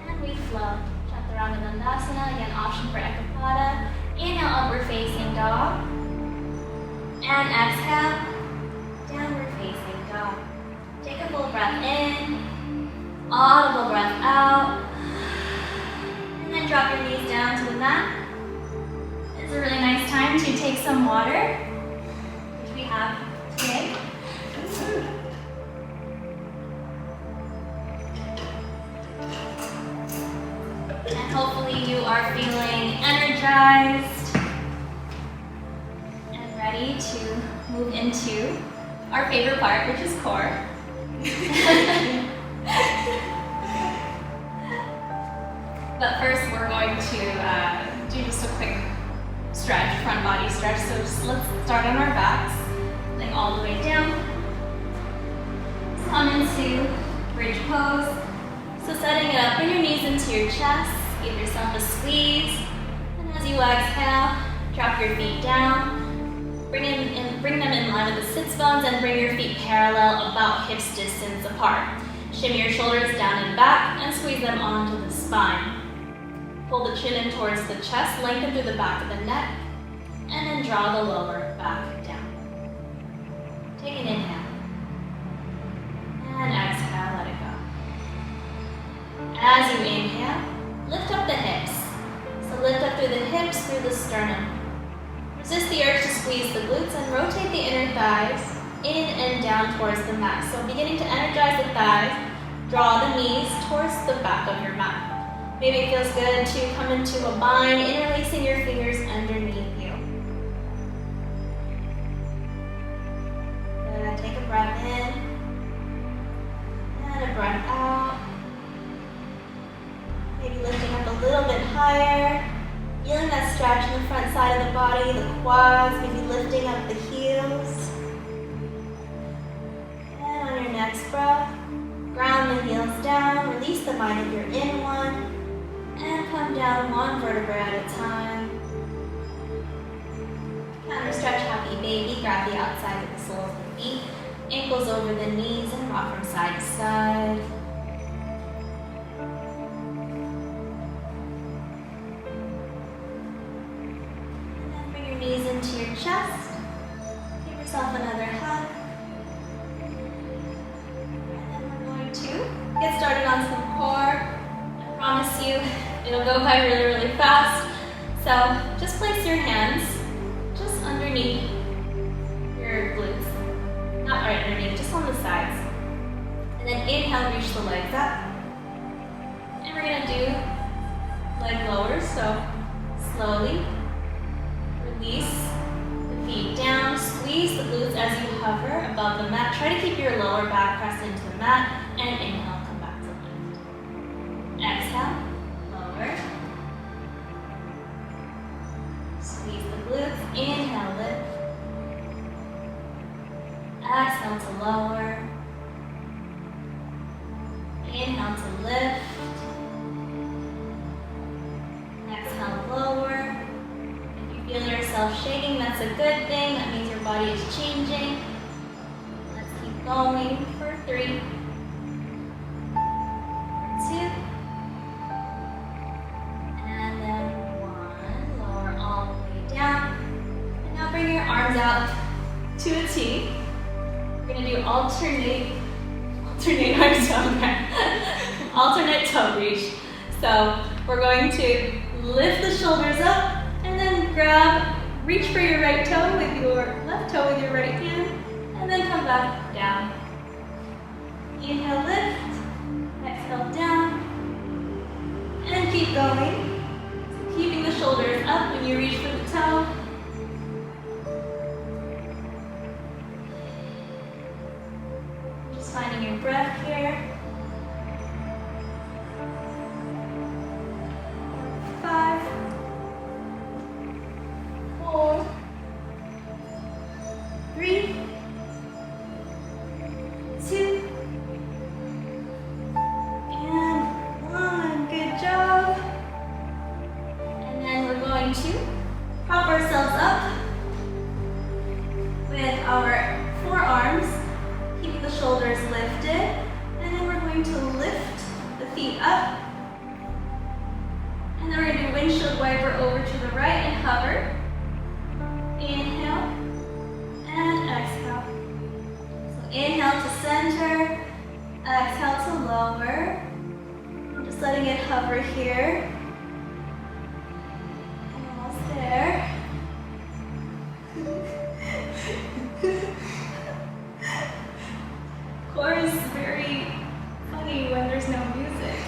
and we flow. Chaturanga Dandasana, again, option for Ekapada. Inhale, upward facing dog. And exhale, downward facing dog. Take a full breath in, audible breath out, and then drop your knees down to the mat. It's a really nice time to take some water, which we have today. And hopefully you are feeling energized ready to move into our favorite part, which is core. But first we're going to do just a quick stretch, front body stretch. So let's start on our backs, laying all the way down. Come into bridge pose. So setting it up, bring your knees into your chest, give yourself a squeeze. And as you exhale, drop your feet down. Bring them in line with the sits bones and bring your feet parallel, about hips distance apart. Shimmy your shoulders down and back and squeeze them onto the spine. Pull the chin in towards the chest, lengthen through the back of the neck, and then draw the lower back down. Take an inhale. And exhale, let it go. As you inhale, lift up the hips. So lift up through the hips, through the sternum. Resist the urge to squeeze the glutes and rotate the inner thighs in and down towards the mat. So beginning to energize the thighs, draw the knees towards the back of your mat. Maybe it feels good to come into a bind, interlacing your fingers underneath you. Good. Take a breath in and a breath out. Maybe lifting up a little bit higher. Feeling that stretch in the front side of the body, the quads, maybe lifting up the heels. And on your next breath, ground the heels down, release the mind if you're in one, and come down one vertebra at a time. Counter stretch, happy baby, grab the outside of the soles of the feet, ankles over the knees, and rock from side to side. Knees into your chest. Give yourself another hug. And then we're going to get started on some core. I promise you. It'll go by really, really fast. So just place your hands just underneath your glutes. Not right underneath, just on the sides. And then inhale, reach the legs up. And we're gonna do leg lowers, so slowly release the feet down, squeeze the glutes as you hover above the mat. Try to keep your lower back pressed into the mat, and inhale, come back to lift. Exhale, lower. Squeeze the glutes, inhale, lift. Exhale to lower. Inhale to lift. Exhale, lower. If you feel yourself shaking, that's a good thing. That means your body is changing. Let's keep going for 3, 2, and then 1. Lower all the way down. And now bring your arms out to a T. We're going to do alternate alternate toe reach. So we're going to lift the shoulders up and then reach for your right toe with your left toe with your right hand, and then come back down. Inhale, lift. Exhale, down. And keep going. So keeping the shoulders up when you reach for the toe. Just finding your breath here. 5, 4, 3, 2, and 1. Good job. And then we're going to prop ourselves up with our forearms, keeping the shoulders lifted, and then we're going to lift the feet up. And then we're going to do windshield wiper over to the right and hover. Inhale and exhale. So inhale to center, exhale to lower. I'm just letting it hover here. Almost there. Core is very funny when there's no music.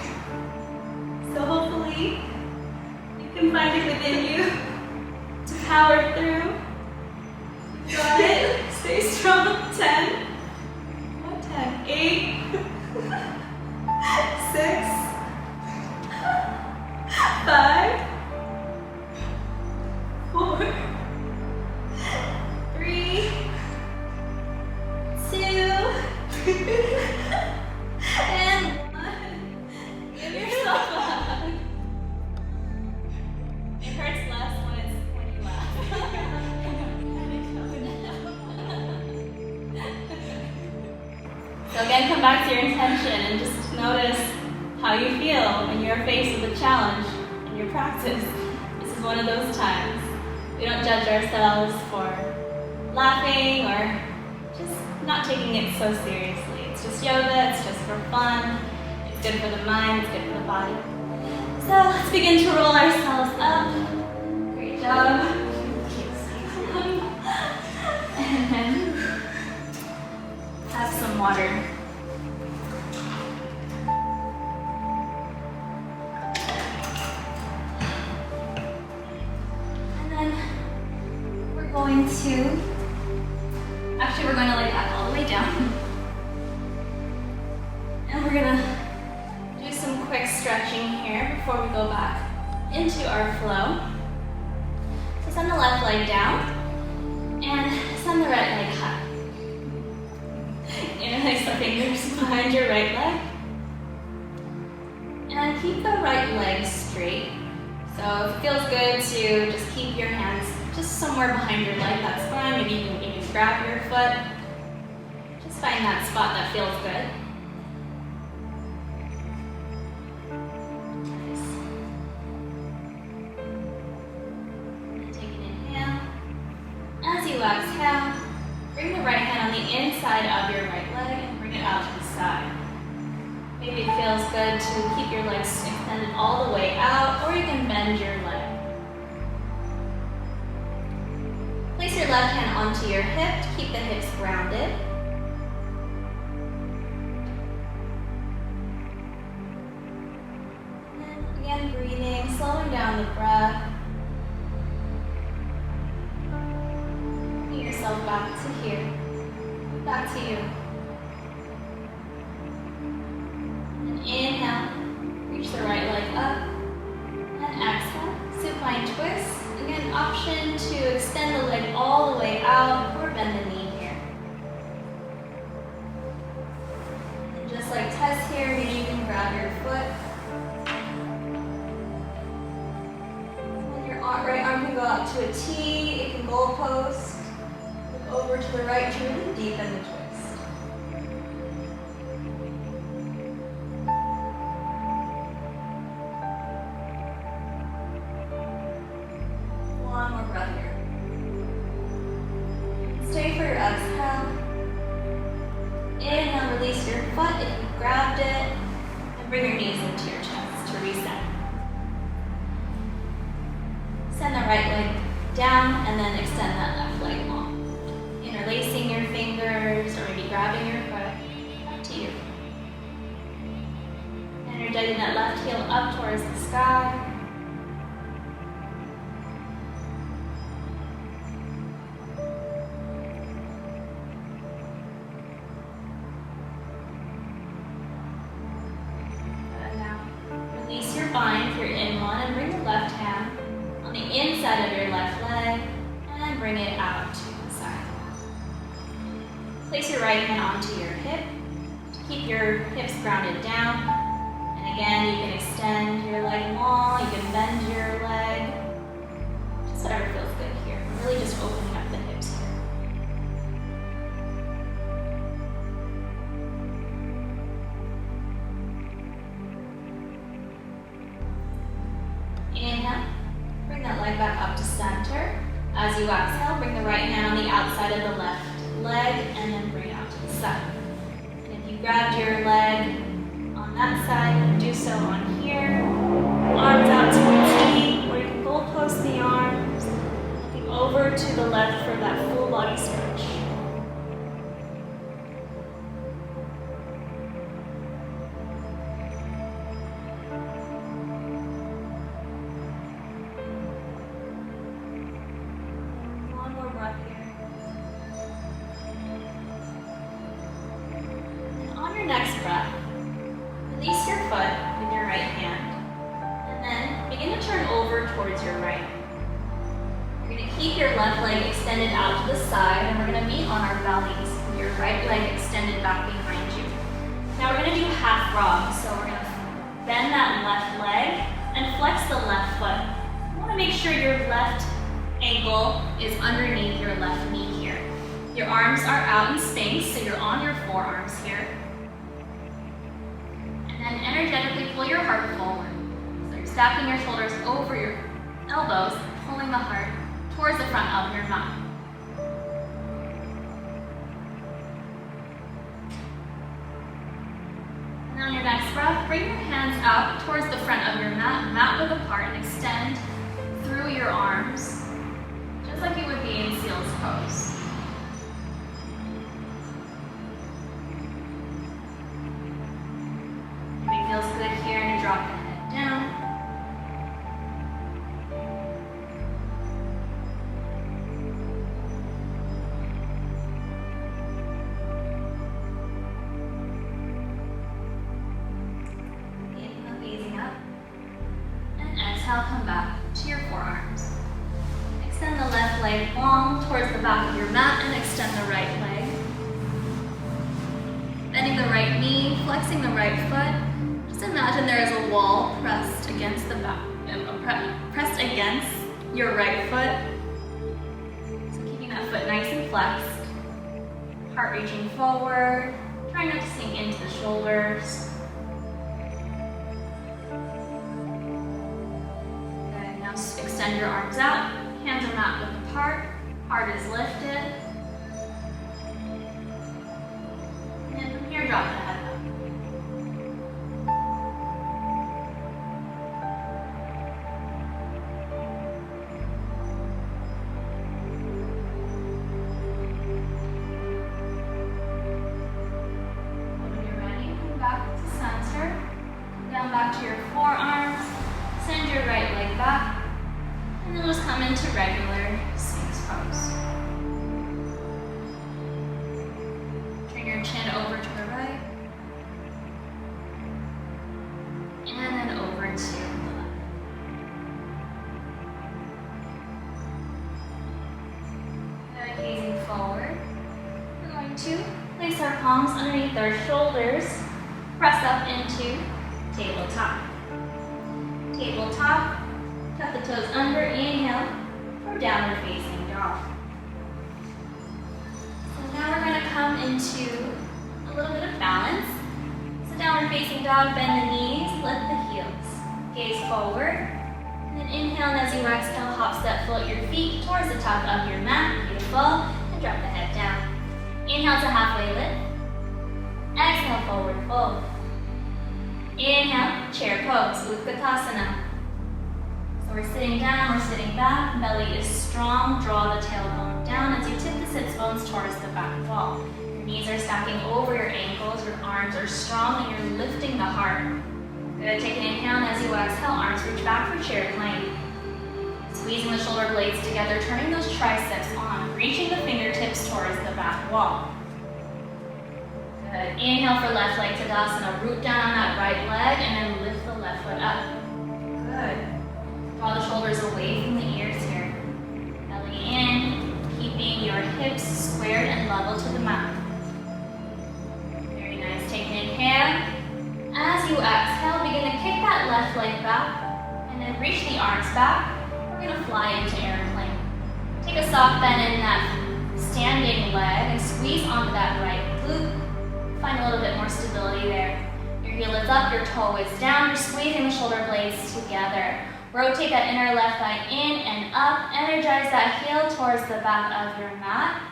So hopefully you can find it within you to power through. You got it. Stay strong. 10. What 10? 8. 6. 5. 4. 3. 2. And 1. Give yourself a hug. It hurts less when you laugh. So again, come back to your intention and just notice how you feel when you're faced with a challenge in your practice. This is one of those times. We don't judge ourselves for laughing or just not taking it so seriously. It's just yoga, it's just for fun. It's good for the mind, it's good for the body. So let's begin to roll ourselves up. Great job. And then have some water. And then we're going to lay that all the way down. And we're going to do some quick stretching here before we go back into our flow. So send the left leg down and send the right leg high. Interlace the fingers behind your right leg. And keep the right leg straight. So if it feels good to just keep your hands just somewhere behind your leg, that's fine. Maybe you can even grab your foot. Just find that spot that feels good. Nice. And take an inhale. As you exhale, bring the right hand on the inside of your right leg and bring it out to the side. Maybe it feels good to keep your legs extended all the way out, or you can bend your leg. Place your left hand onto your hip to keep the hips grounded. And again, breathing, slowing down the breath. Bring yourself back to here, back to you. Inhale, reach the right leg up, and exhale, supine twist. Again, option to extend the leg all the way out or bend the knee here. And just like Tess here, maybe you can grab your foot. And your right arm can go out to a T, it can goalpost. Look over to the right to really deepen the twist. One more breath here. Stay for your exhale. Inhale, release your foot if you grabbed it, and bring your knees into your chest to reset. Send the right leg down and then extend that left leg long. Interlacing your fingers or maybe grabbing your foot, up to you. Energizing that left heel up towards the sky. Bind if you're in one, and bring the left hand on the inside of your left leg and bring it out to the side. Place your right hand onto your hip to keep your hips grounded down. And again, you can extend your leg long, you can bend your leg, just whatever feels good here. We're really just opening up the hips here. Inhale, bring that leg back up to center. As you exhale, bring the right hand on the outside of the left leg and then bring it out to the side. And if you grabbed your leg on that side, do so on here. Arms out to a T, or you can goalpost the arms, looking over to the left for that full body stretch. Next breath, release your foot with your right hand, and then begin to turn over towards your right. You're going to keep your left leg extended out to the side, and we're going to meet on our bellies with your right leg extended back behind you. Now we're going to do half frog, so we're going to bend that left leg and flex the left foot. You want to make sure your left ankle is underneath your left knee here. Your arms are out in space, so you're on your forearms here. And energetically pull your heart forward. So you're stacking your shoulders over your elbows, pulling the heart towards the front of your mat. And on your next breath, bring your hands out towards the front of your mat, mat width apart, and extend through your arms, just like you would be in seal's pose. Feels good here, and drop the head down. Inhale, gazing up, and exhale, come back to your forearms. Extend the left leg long towards the back of your mat and extend the right leg. Bending the right knee, flexing the right foot. Just imagine there is a wall pressed against the back, pressed against your right foot. So keeping that foot nice and flexed. Heart reaching forward. Try not to sink into the shoulders. Good. Now extend your arms out. Hands are mat width apart. Heart is lifted. And from here, drop the head up. Number 2, place our palms underneath our shoulders. Press up into tabletop. Tabletop, tuck the toes under, inhale for downward facing dog. So now we're going to come into a little bit of balance. So downward facing dog, bend the knees, lift the heels. Gaze forward, and then inhale, and as you exhale, hop, step, float your feet towards the top of your mat. Beautiful, and drop the head down. Inhale to halfway lift. Exhale, forward fold. Inhale, chair pose, Utkatasana. So we're sitting down, we're sitting back, belly is strong, draw the tailbone down as you tip the sits bones towards the back wall. Your knees are stacking over your ankles, your arms are strong, and you're lifting the heart. Good, take an inhale, and as you exhale, arms reach back for chair plank. Squeezing the shoulder blades together, turning those triceps on, reaching the fingertips towards the back wall. Good, inhale for left leg Tadasana, root down on that right leg, and then lift the left foot up. Good. Draw the shoulders away from the ears here. Belly in, keeping your hips squared and level to the mat. Very nice, take an inhale. As you exhale, begin to kick that left leg back, and then reach the arms back. We're going to fly into airplane. Take a soft bend in that standing leg and squeeze onto that right glute. Find a little bit more stability there. Your heel is up, your toe is down. You're squeezing the shoulder blades together. Rotate that inner left thigh in and up. Energize that heel towards the back of your mat.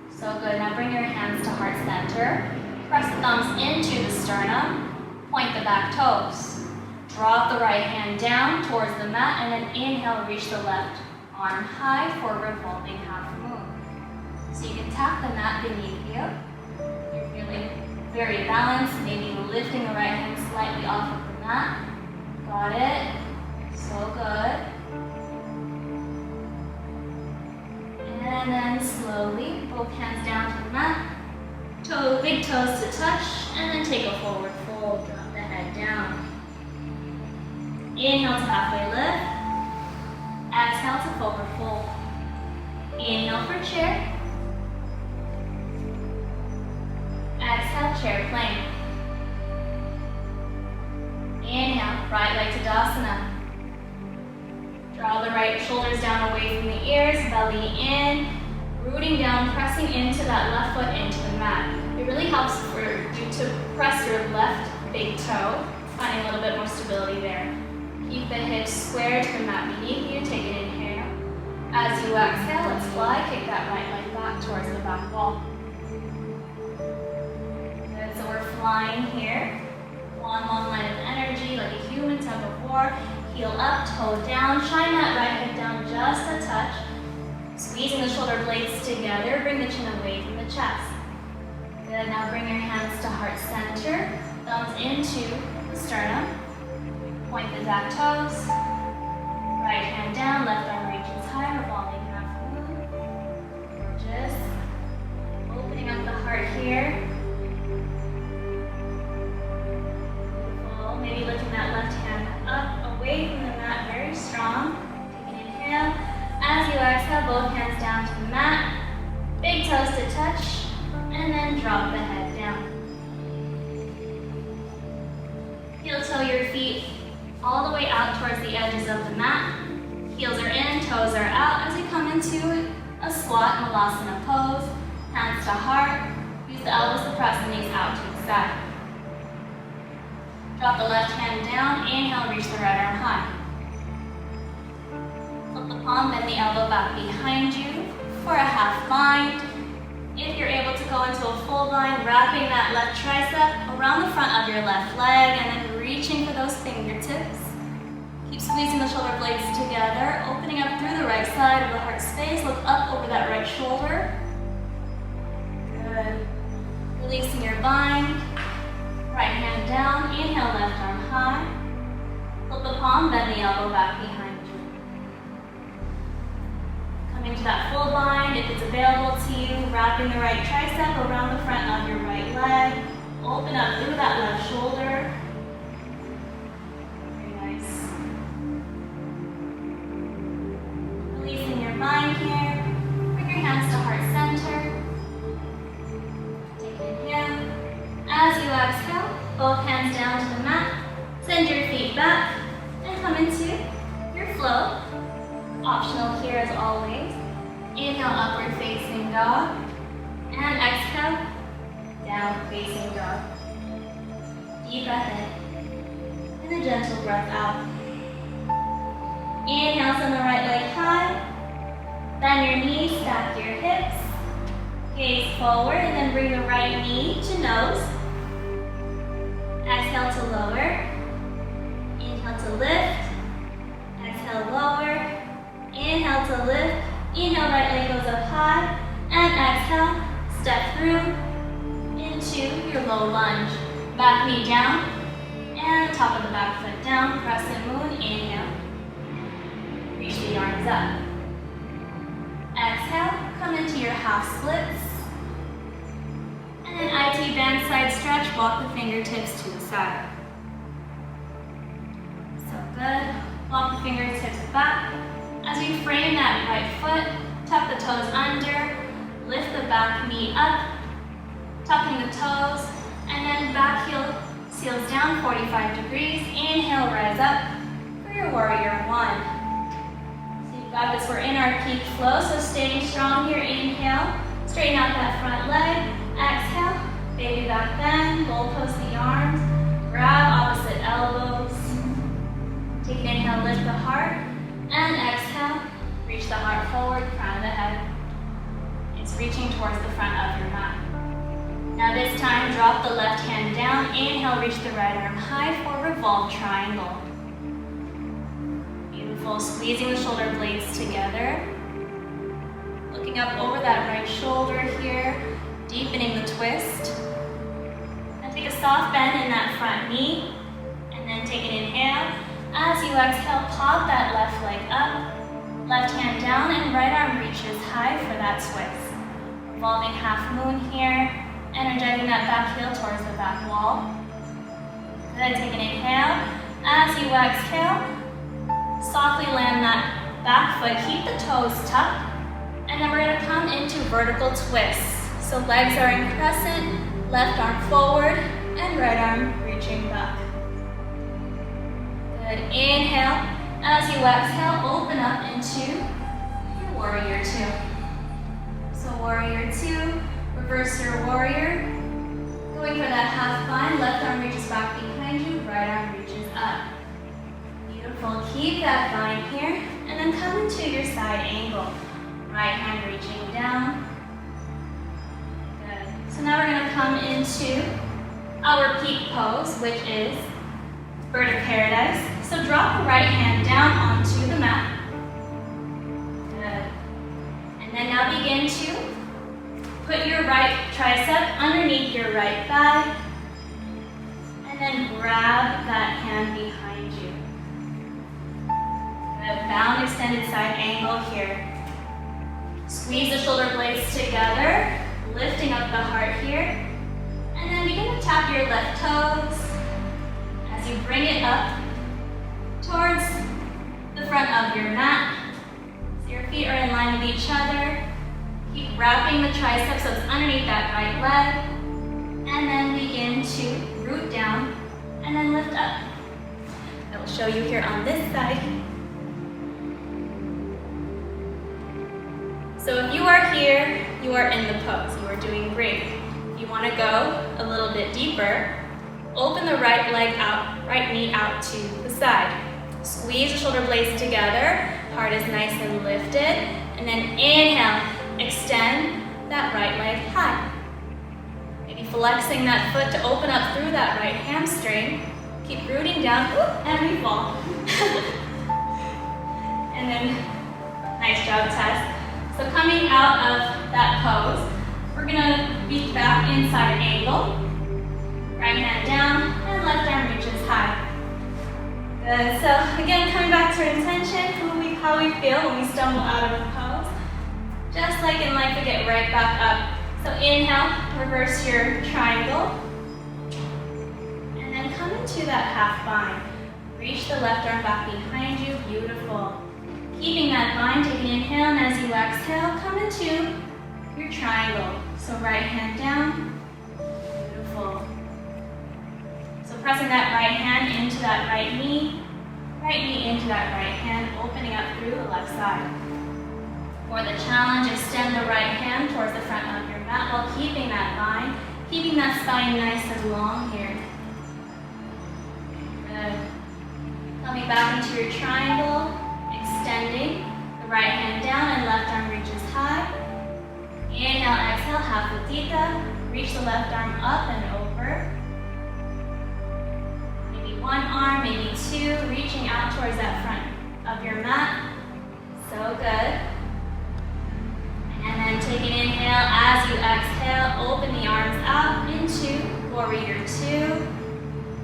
So good. Now bring your hands to heart center. Press the thumbs into the sternum. Point the back toes. Drop the right hand down towards the mat, and then inhale, reach the left arm high for revolving half moon. So you can tap the mat beneath you. You're feeling very balanced, maybe lifting the right hand slightly off of the mat. Got it. So good. And then slowly, both hands down to the mat. Big toes to touch, and then take a forward fold. Drop the head down. Inhale to halfway lift. Exhale to forward fold. Inhale for chair. Exhale, chair plank. Inhale, right leg to Tadasana. Draw the right shoulders down away from the ears, belly in, rooting down, pressing into that left foot into the mat. It really helps for you to press your left big toe, finding a little bit more stability there. Keep the hips squared to the mat beneath you. Take an inhale. As you exhale, let's fly. Kick that right leg back towards the back wall. Good, so we're flying here. One long line of energy, like a human tug of war. Heel up, toe down. Shine that right hip down just a touch. Squeezing the shoulder blades together. Bring the chin away from the chest. Good, now bring your hands to heart center. Thumbs into the sternum. Point the back toes. Right hand down, left arm reaches high, revolving half moon. Gorgeous. Opening up the heart here. Beautiful. Maybe lifting that left hand up, away from the mat, very strong. Take an inhale. As you exhale, both hands down to the mat. Big toes to touch, and then drop the head down. Heel toe your feet all the way out towards the edges of the mat. Heels are in, toes are out as we come into a squat Malasana pose. Hands to heart. Use the elbows to press the knees out to the side. Drop the left hand down. Inhale, reach the right arm high. Flip the palm, bend the elbow back behind you for a half bind. If you're able to go into a full bind, wrapping that left tricep around the front of your left leg and then reaching for those fingertips. Keep squeezing the shoulder blades together, opening up through the right side of the heart space. Look up over that right shoulder. Good. Releasing your bind. Right hand down. Inhale, left arm high. Flip the palm, bend the elbow back behind you. Coming to that full bind, if it's available to you, wrapping the right tricep around the front of your right leg. Open up through that left shoulder. Very nice. Releasing your bind here. Bring your hands to heart center. Both hands down to the mat. Send your feet back and come into your flow. Optional here as always. Inhale, upward facing dog. And exhale, down facing dog. Deep breath in. And a gentle breath out. Inhale, send the right leg high. Bend your knees, stack your hips. Gaze forward and then bring the right knee to nose. Exhale to lower. Inhale to lift. Exhale, lower. Inhale to lift. Inhale, right leg goes up high. And exhale, step through into your low lunge. Back knee down. And top of the back foot down. Crescent moon. Inhale. Reach the arms up. Exhale, come into your half splits. And then IT band side stretch, walk the fingertips to the side. So good. Walk the fingertips back. As you frame that right foot, tuck the toes under, lift the back knee up, tucking the toes, and then back heel seals down 45 degrees. Inhale, rise up for your warrior one. So you've got this, we're in our peak flow, so staying strong here. Inhale, straighten out that front leg. Exhale, baby back bend, goalpost the arms, grab opposite elbows. Take an inhale, lift the heart, and exhale, reach the heart forward, crown of the head. It's reaching towards the front of your mat. Now this time, drop the left hand down, inhale, reach the right arm high for revolve triangle. Beautiful, squeezing the shoulder blades together. Looking up over that right shoulder here, deepening the twist. And take a soft bend in that front knee, and then take an inhale. As you exhale, pop that left leg up, left hand down, and right arm reaches high for that twist. Revolving half moon here, energizing that back heel towards the back wall. Good, take an inhale. As you exhale, softly land that back foot, keep the toes tucked, and then we're gonna come into vertical twists. So legs are in crescent, left arm forward, and right arm reaching back. Good, inhale. As you exhale, open up into your warrior two. So warrior two, reverse your warrior. Going for that half bind, left arm reaches back behind you, right arm reaches up. Beautiful, keep that bind here, and then come into your side angle. Right hand reaching down. Good. So now we're gonna come into our peak pose, which is bird of paradise. So drop the right hand down onto the mat. Good. And then now begin to put your right tricep underneath your right thigh. And then grab that hand behind you. Good. Bound extended side angle here. Squeeze the shoulder blades together, lifting up the heart here. And then begin to tap your left toes as you bring it up towards the front of your mat. So your feet are in line with each other. Keep wrapping the triceps so it's underneath that right leg. And then begin to root down and then lift up. I will show you here on this side. So if you are here, you are in the pose. You are doing great. If you want to go a little bit deeper, open the right leg out, right knee out to the side. Squeeze the shoulder blades together. Heart is nice and lifted. And then inhale, extend that right leg high. Maybe flexing that foot to open up through that right hamstring. Keep rooting down, and we fall. And then, nice job, Tess. So coming out of that pose, we're gonna be back inside angle. Right hand down, and left arm reaches high. Good, so again, coming back to intention, how we feel when we stumble out of a pose. Just like in life, we get right back up. So inhale, reverse your triangle. And then come into that half bind. Reach the left arm back behind you, beautiful. Keeping that bind, take an inhale, and as you exhale, come into your triangle. So right hand down, beautiful. pressing that right hand into that right knee into that right hand, opening up through the left side. For the challenge, extend the right hand towards the front of your mat while keeping that spine nice and long here. Good. Coming back into your triangle, extending the right hand down and left arm reaches high. Inhale, exhale, half Utthita. Reach the left arm up and over. Maybe one arm, maybe two, reaching out towards that front of your mat. So good. And then take an inhale. As you exhale, open the arms out into warrior two.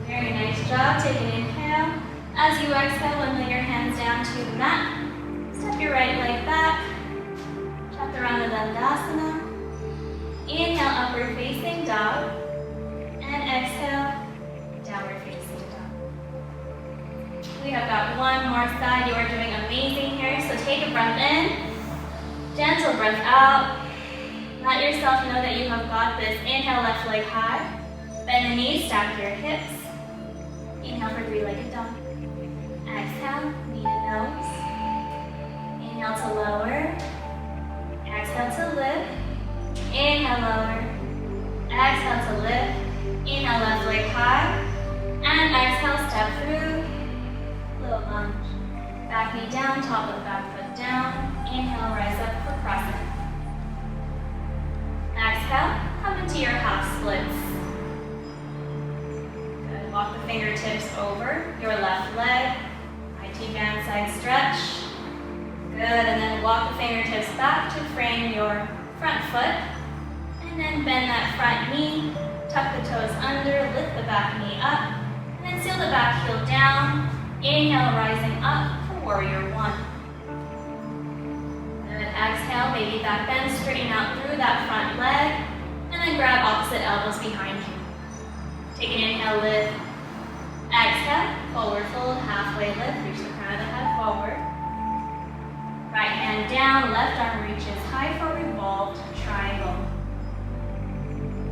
Very nice job. Take an inhale. As you exhale, and lay your hands down to the mat. Step your right leg back. Chaturanga Dandasana. Inhale, upward facing dog. And exhale, downward facing dog. We have got one more side. You are doing amazing here. So take a breath in. Gentle breath out. Let yourself know that you have got this. Inhale, left leg high. Bend the knees, stack your hips. Inhale for three-legged dog. Exhale, knee to nose. Inhale to lower. Exhale to lift. Inhale, lower. Exhale to lift. Inhale, left leg high. And exhale, step through. Little lunge. Back knee down, top of the back foot down. Inhale, rise up for crescent. Exhale, come into your half splits. Good. Walk the fingertips over your left leg. IT band side stretch. Good. And then walk the fingertips back to frame your front foot. And then bend that front knee. Tuck the toes under. Lift the back knee up. And then seal the back heel down. Inhale, rising up for warrior one. Exhale, baby back bend, straighten out through that front leg, and then grab opposite elbows behind you. Take an inhale, lift. Exhale, forward fold, halfway lift, reach the crown of the head forward. Right hand down, left arm reaches high for revolved triangle.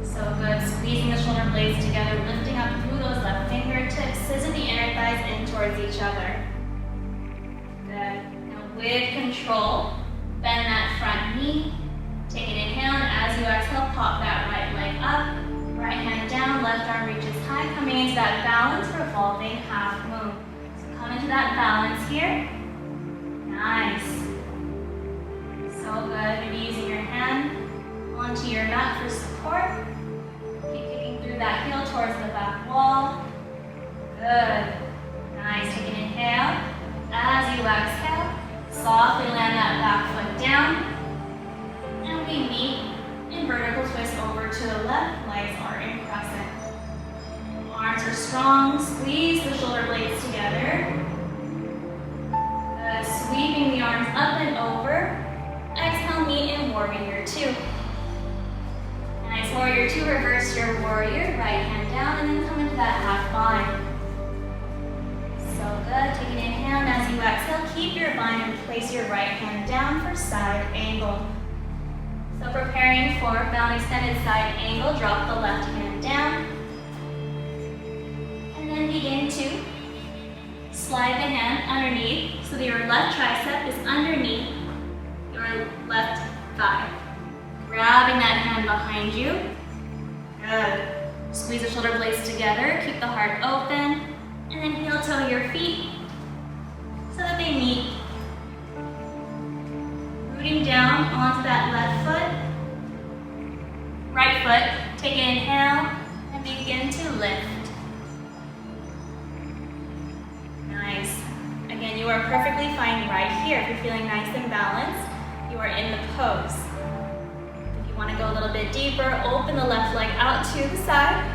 So good, squeezing the shoulder blades together, lifting up through those left fingertips, scissor the inner thighs in towards each other. Good, now with control, bend that front knee. Take an inhale, and as you exhale, pop that right leg up. Right hand down, left arm reaches high, coming into that balance, revolving half moon. So come into that balance here. Nice. So good. Maybe using your hand onto your mat for support. Keep kicking through that heel towards the back wall. Good. Nice. Take an inhale. As you exhale, softly land that back foot down. And we meet in vertical twist over to the left. Legs are in crescent. Arms are strong. Squeeze the shoulder blades together. Sweeping the arms up and over. Exhale, meet in warrior two. Nice, warrior two. Reverse your warrior. Right hand down and then come into that half bind. So good. Take an inhale, and as you exhale, keep your bind and place your right hand down for side angle. So preparing for bound extended side angle, drop the left hand down. And then begin to slide the hand underneath so that your left tricep is underneath your left thigh. Grabbing that hand behind you. Good. Squeeze the shoulder blades together, keep the heart open. And then heel toe your feet so that they meet. Rooting down onto that left foot. Right foot, take an inhale and begin to lift. Nice. Again, you are perfectly fine right here. If you're feeling nice and balanced, you are in the pose. If you want to go a little bit deeper, open the left leg out to the side.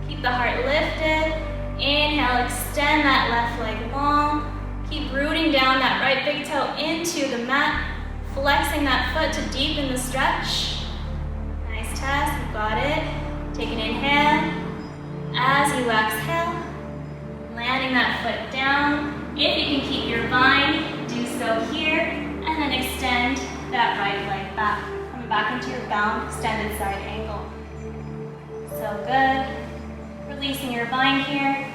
Keep the heart lifted. Inhale, extend that left leg long. Keep rooting down that right big toe into the mat, flexing that foot to deepen the stretch. Nice test, you've got it. Take an inhale. As you exhale, landing that foot down. If you can keep your bind, do so here, and then extend that right leg back. Coming back into your bound extended side angle. So good. Releasing your bind here.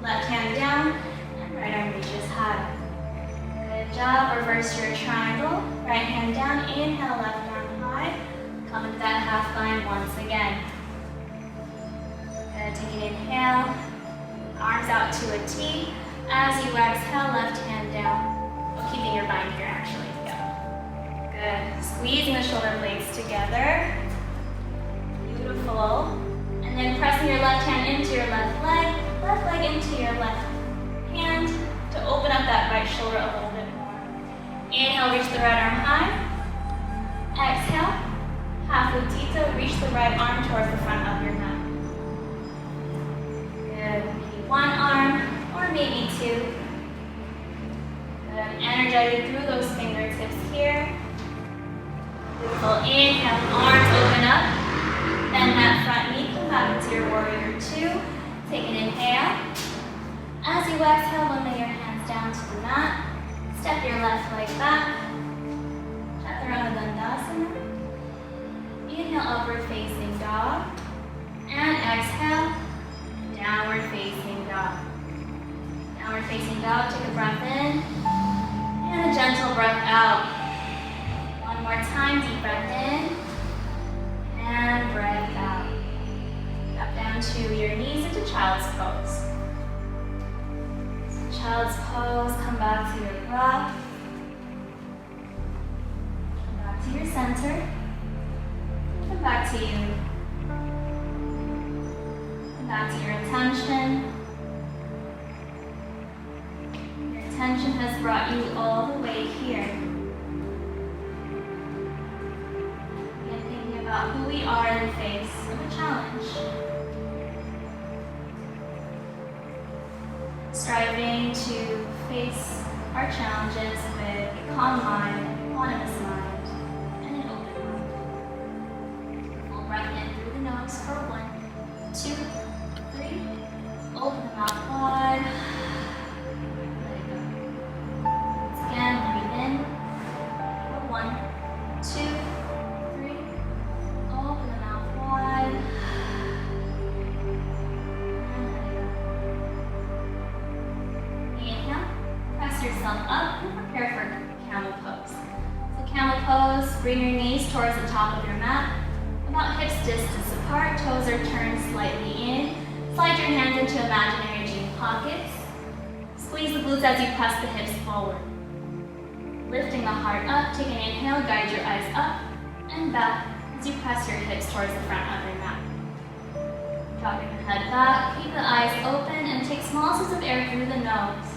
Left hand down and right arm reaches high. Good job. Reverse your triangle. Right hand down. Inhale, left arm high. Come into that half bind once again. Good. Take an inhale. Arms out to a T. As you exhale, left hand down. Well, keeping your bind here actually. Yeah. Good. Squeezing the shoulder blades together. Beautiful. And then pressing your left hand into your left leg into your left hand to open up that right shoulder a little bit more. Inhale, reach the right arm high. Exhale, half lutita, reach the right arm towards the front of your mat. Good. Maybe one arm or maybe two. Good. Energizing through those fingertips here. Beautiful. Inhale, arms open up. Bend that front knee, come back into your warrior two. Take an inhale. As you exhale, lay your hands down to the mat. Step your left leg back. Chaturanga Dandasana. Inhale, upward facing dog. And exhale, downward facing dog. Downward facing dog, take a breath in. And a gentle breath out. One more time, deep breath in. And breath out. Drop down to your knees into child's pose. So child's pose, come back to your breath. Come back to your center. Come back to you. Come back to your attention. Your attention has brought you all the way here. About who we are in the face of a challenge. Striving to face our challenges with a calm mind, an autonomous mind, and an open mind. Full breath in through the nose for 1, 2, 3. Open the mouth wide. Let it go. Once again, breathe in for 1, 2, yourself up and prepare for camel pose. So camel pose, bring your knees towards the top of your mat, about hips distance apart, toes are turned slightly in. Slide your hands into imaginary jean pockets. Squeeze the glutes as you press the hips forward. Lifting the heart up, take an inhale, guide your eyes up and back as you press your hips towards the front of your mat. Dropping the head back, keep the eyes open and take small sips of air through the nose.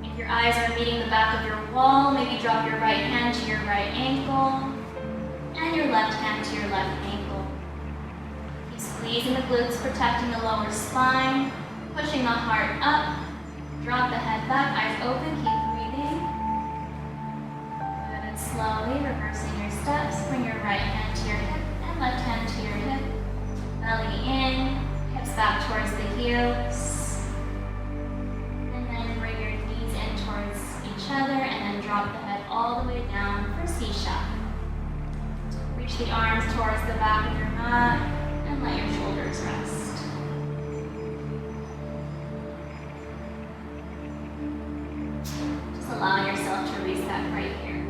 If your eyes are meeting the back of your wall, maybe drop your right hand to your right ankle and your left hand to your left ankle. Keep squeezing the glutes, protecting the lower spine, pushing the heart up. Drop the head back, eyes open, keep breathing. Good, and slowly reversing your steps. Bring your right hand to your hip and left hand to your hip. Belly in, hips back towards the heels. And then bring your knees in towards each other and then drop the head all the way down for C-sharp. Reach the arms towards the back of your mat and let your shoulders rest. Just allow yourself to reset right here.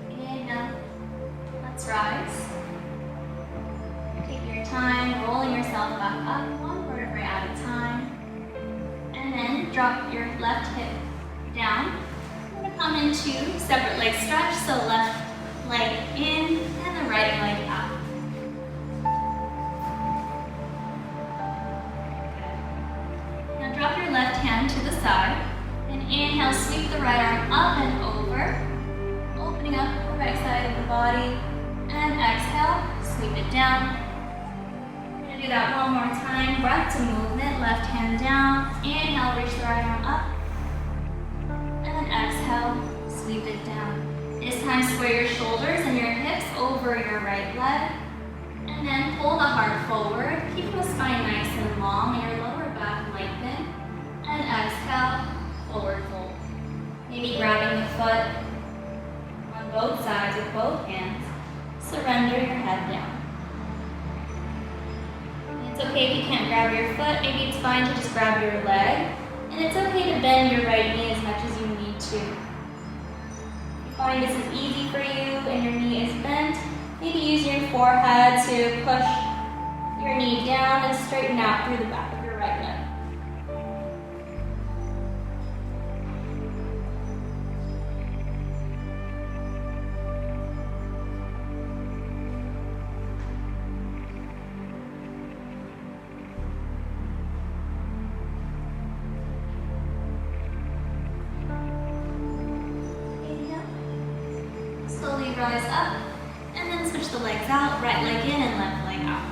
Inhale. Let's rise. Take your time, rolling yourself back up, one vertebrae at a time. And then drop your left hip down. We're going to come into separate leg stretch, so left leg in and the right leg out. Good. Now drop your left hand to the side and inhale, sweep the right arm up and over, opening up the right side of the body, and exhale, sweep it down. We're going to do that one more time. Breath to movement, left hand down, inhale, reach the right arm up, and then exhale, sweep it down. This time square your shoulders and your hips over your right leg, and then pull the heart forward, keep the spine nice and long and your lower back lengthen, and exhale, forward fold. Maybe grabbing the foot both hands. Surrender your head down. It's okay if you can't grab your foot. Maybe it's fine to just grab your leg. And it's okay to bend your right knee as much as you need to. If you find this is easy for you and your knee is bent, maybe use your forehead to push your knee down and straighten out through the back of your right leg. Slowly rise up, and then switch the legs out, right leg in and left leg out.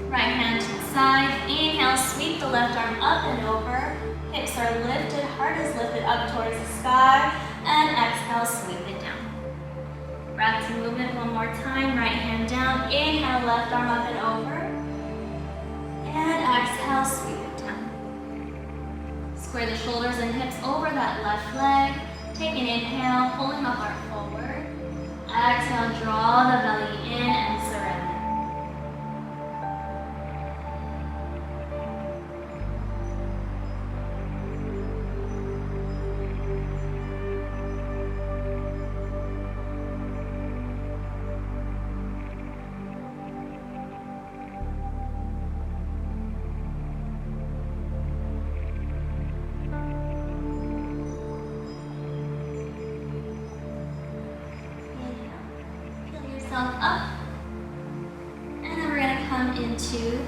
Right hand to the side, inhale, sweep the left arm up and over, hips are lifted, heart is lifted up towards the sky, and exhale, sweep it down. Breath to movement one more time, right hand down, inhale, left arm up and over, and exhale, sweep it down. Square the shoulders and hips over that left leg. Take an inhale, pulling the heart forward. Exhale, draw the belly in and surrender. Up, and then we're going to come into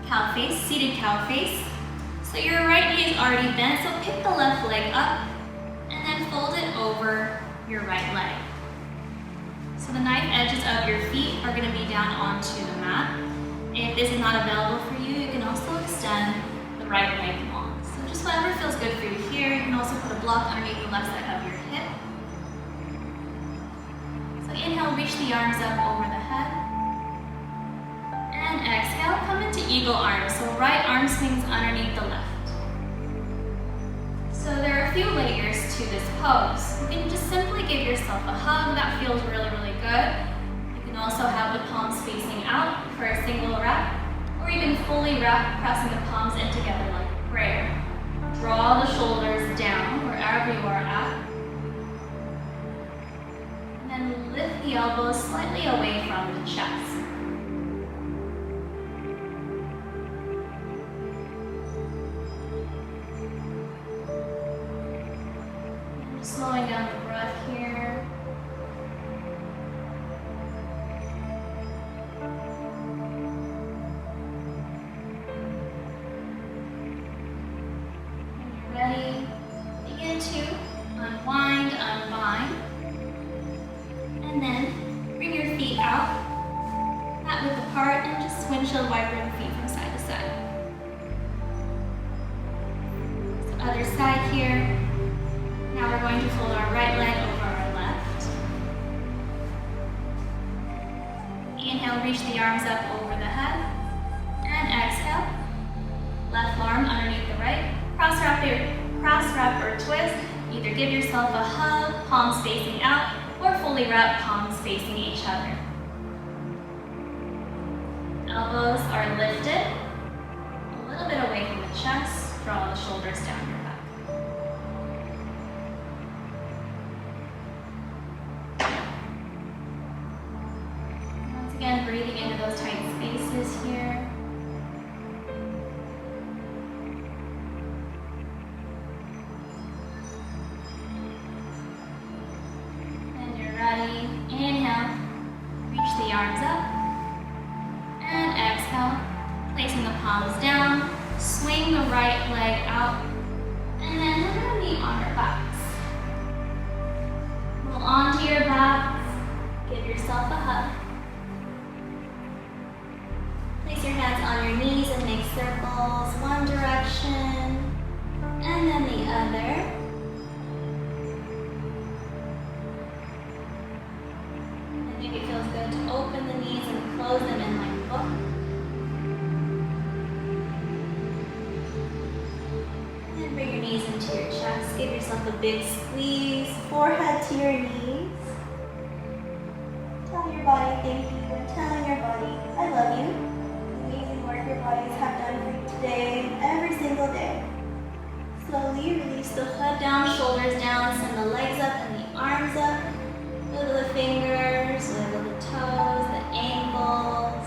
cow face, seated cow face. So your right knee is already bent, so pick the left leg up and then fold it over your right leg. So the knife edges of your feet are going to be down onto the mat. If this is not available for you, you can also extend the right leg long. So just whatever feels good for you here. You can also put a block underneath the left side of your hip. Inhale, reach the arms up over the head. And exhale, come into eagle arms. So right arm swings underneath the left. So there are a few layers to this pose. You can just simply give yourself a hug. That feels really, really good. You can also have the palms facing out for a single wrap. Or you can fully wrap, pressing the palms in together like a prayer. Draw the shoulders down wherever you are at. And lift the elbows slightly away from the chest. Slowing down the breath here. When you're ready, begin to unwind, unbind. And then bring your feet out, mat width apart, and just windshield wiper the feet from side to side. So other side here. Now we're going to fold our right leg over our left. Inhale, reach the arms up over the head. And exhale, left arm underneath the right. Cross wrap or twist. Either give yourself a hug, palms facing out, or fully wrap, palms facing each other. Elbows are lifted, a little bit away from the chest. Draw the shoulders down your back. Once again, breathing into those tight spaces here. Ready, inhale, reach the arms up, and exhale, placing the palms down, swing the right leg out, and then we're going to knee on our backs. Roll onto your backs, give yourself a hug. Place your hands on your knees and make circles, one direction, and then the other. Maybe it feels good to open the knees and close them in like a book. And then bring your knees into your chest. give yourself a big squeeze, forehead to your knees. Tell your body thank you, and tell your body I love you. Amazing work your bodies have done for you today and every single day. Slowly release the hood down, shoulders down, send the legs up and the arms up. Wiggle the fingers, wiggle the toes, the ankles.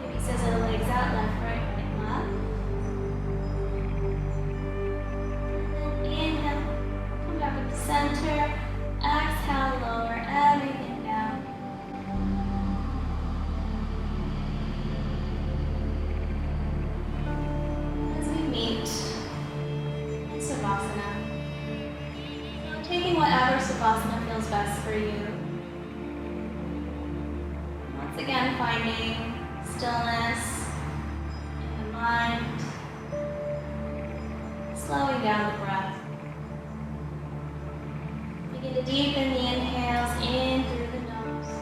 Maybe scissor the legs out, left, right, left. And then inhale, come back up to center. Exhale, lower everything down. As we meet in Savasana, taking whatever Savasana feels best for you. Once again, finding stillness in the mind, slowing down the breath. Begin to deepen the inhales in through the nose.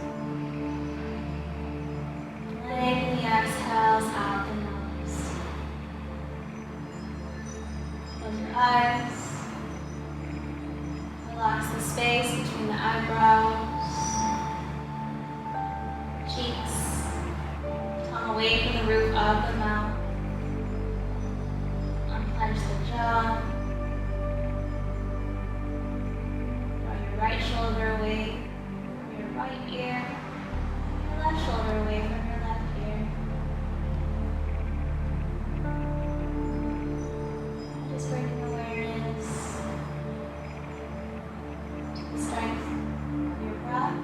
Lengthen the exhales out the nose. Close your eyes. Relax the space between the eyebrows, cheeks, tongue away from the roof of the mouth. Unclench the jaw. Draw your right shoulder away from your right ear, your left shoulder away from your left ear. Just bringing awareness to the strength of your breath,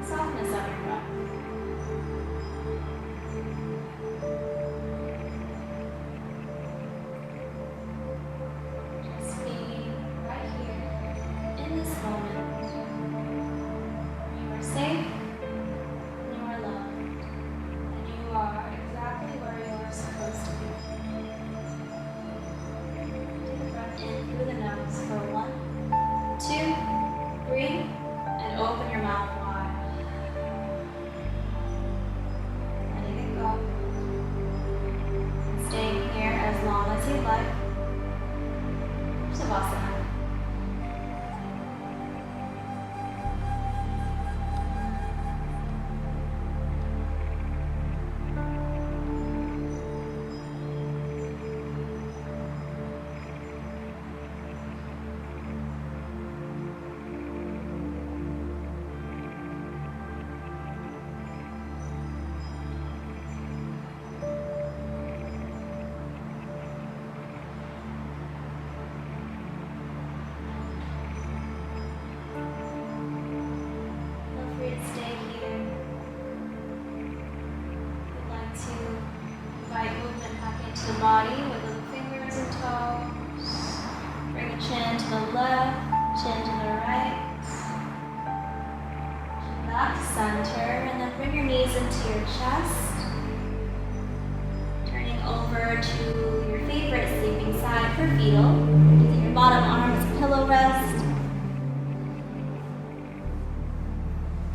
the softness of your breath. Just being right here in this moment. You are safe, and you are loved, and you are exactly where you are supposed to be. Take a breath in through the nose for 1, 2, 3, and open your mouth wide. Letting it go. And staying here as long as you like. Savasana. Feel free to stay here. We'd like to invite movement back into the body with the fingers and toes. Bring a chin to the left, chin to the right. Chin back to center, and then bring your knees into your chest. Turning over to your favorite sleeping side for fetal. Using your bottom arm as a pillow rest.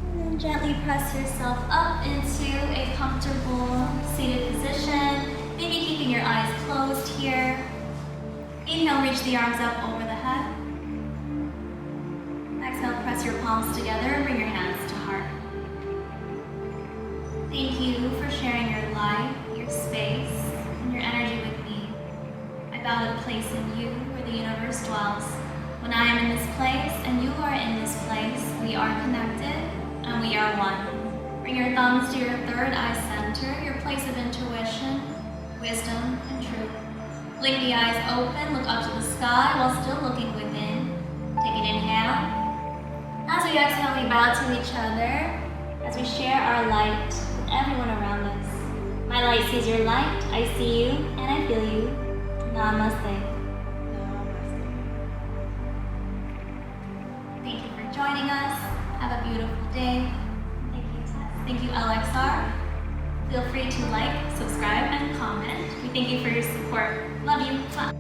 And then gently press yourself up into a comfortable seated position. Maybe keeping your eyes closed here. Inhale, reach the arms up over the head. Exhale, press your palms together and bring your hands to heart. Thank you for sharing your light, your space, and your energy with me. I bow to the place in you where the universe dwells. When I am in this place and you are in this place, we are connected and we are one. Bring your thumbs to your third eye center, your place of intuition, wisdom, and truth. Blink the eyes open, look up to the sky while still looking within. Take an inhale. As we exhale, we bow to each other as we share our light with everyone around us. My light sees your light, I see you, and I feel you. Namaste. Thank you for joining us. Have a beautiful day. Thank you, Tess. Thank you, LXR. Feel free to like, subscribe, and comment. We thank you for your support. Love you. Mwah.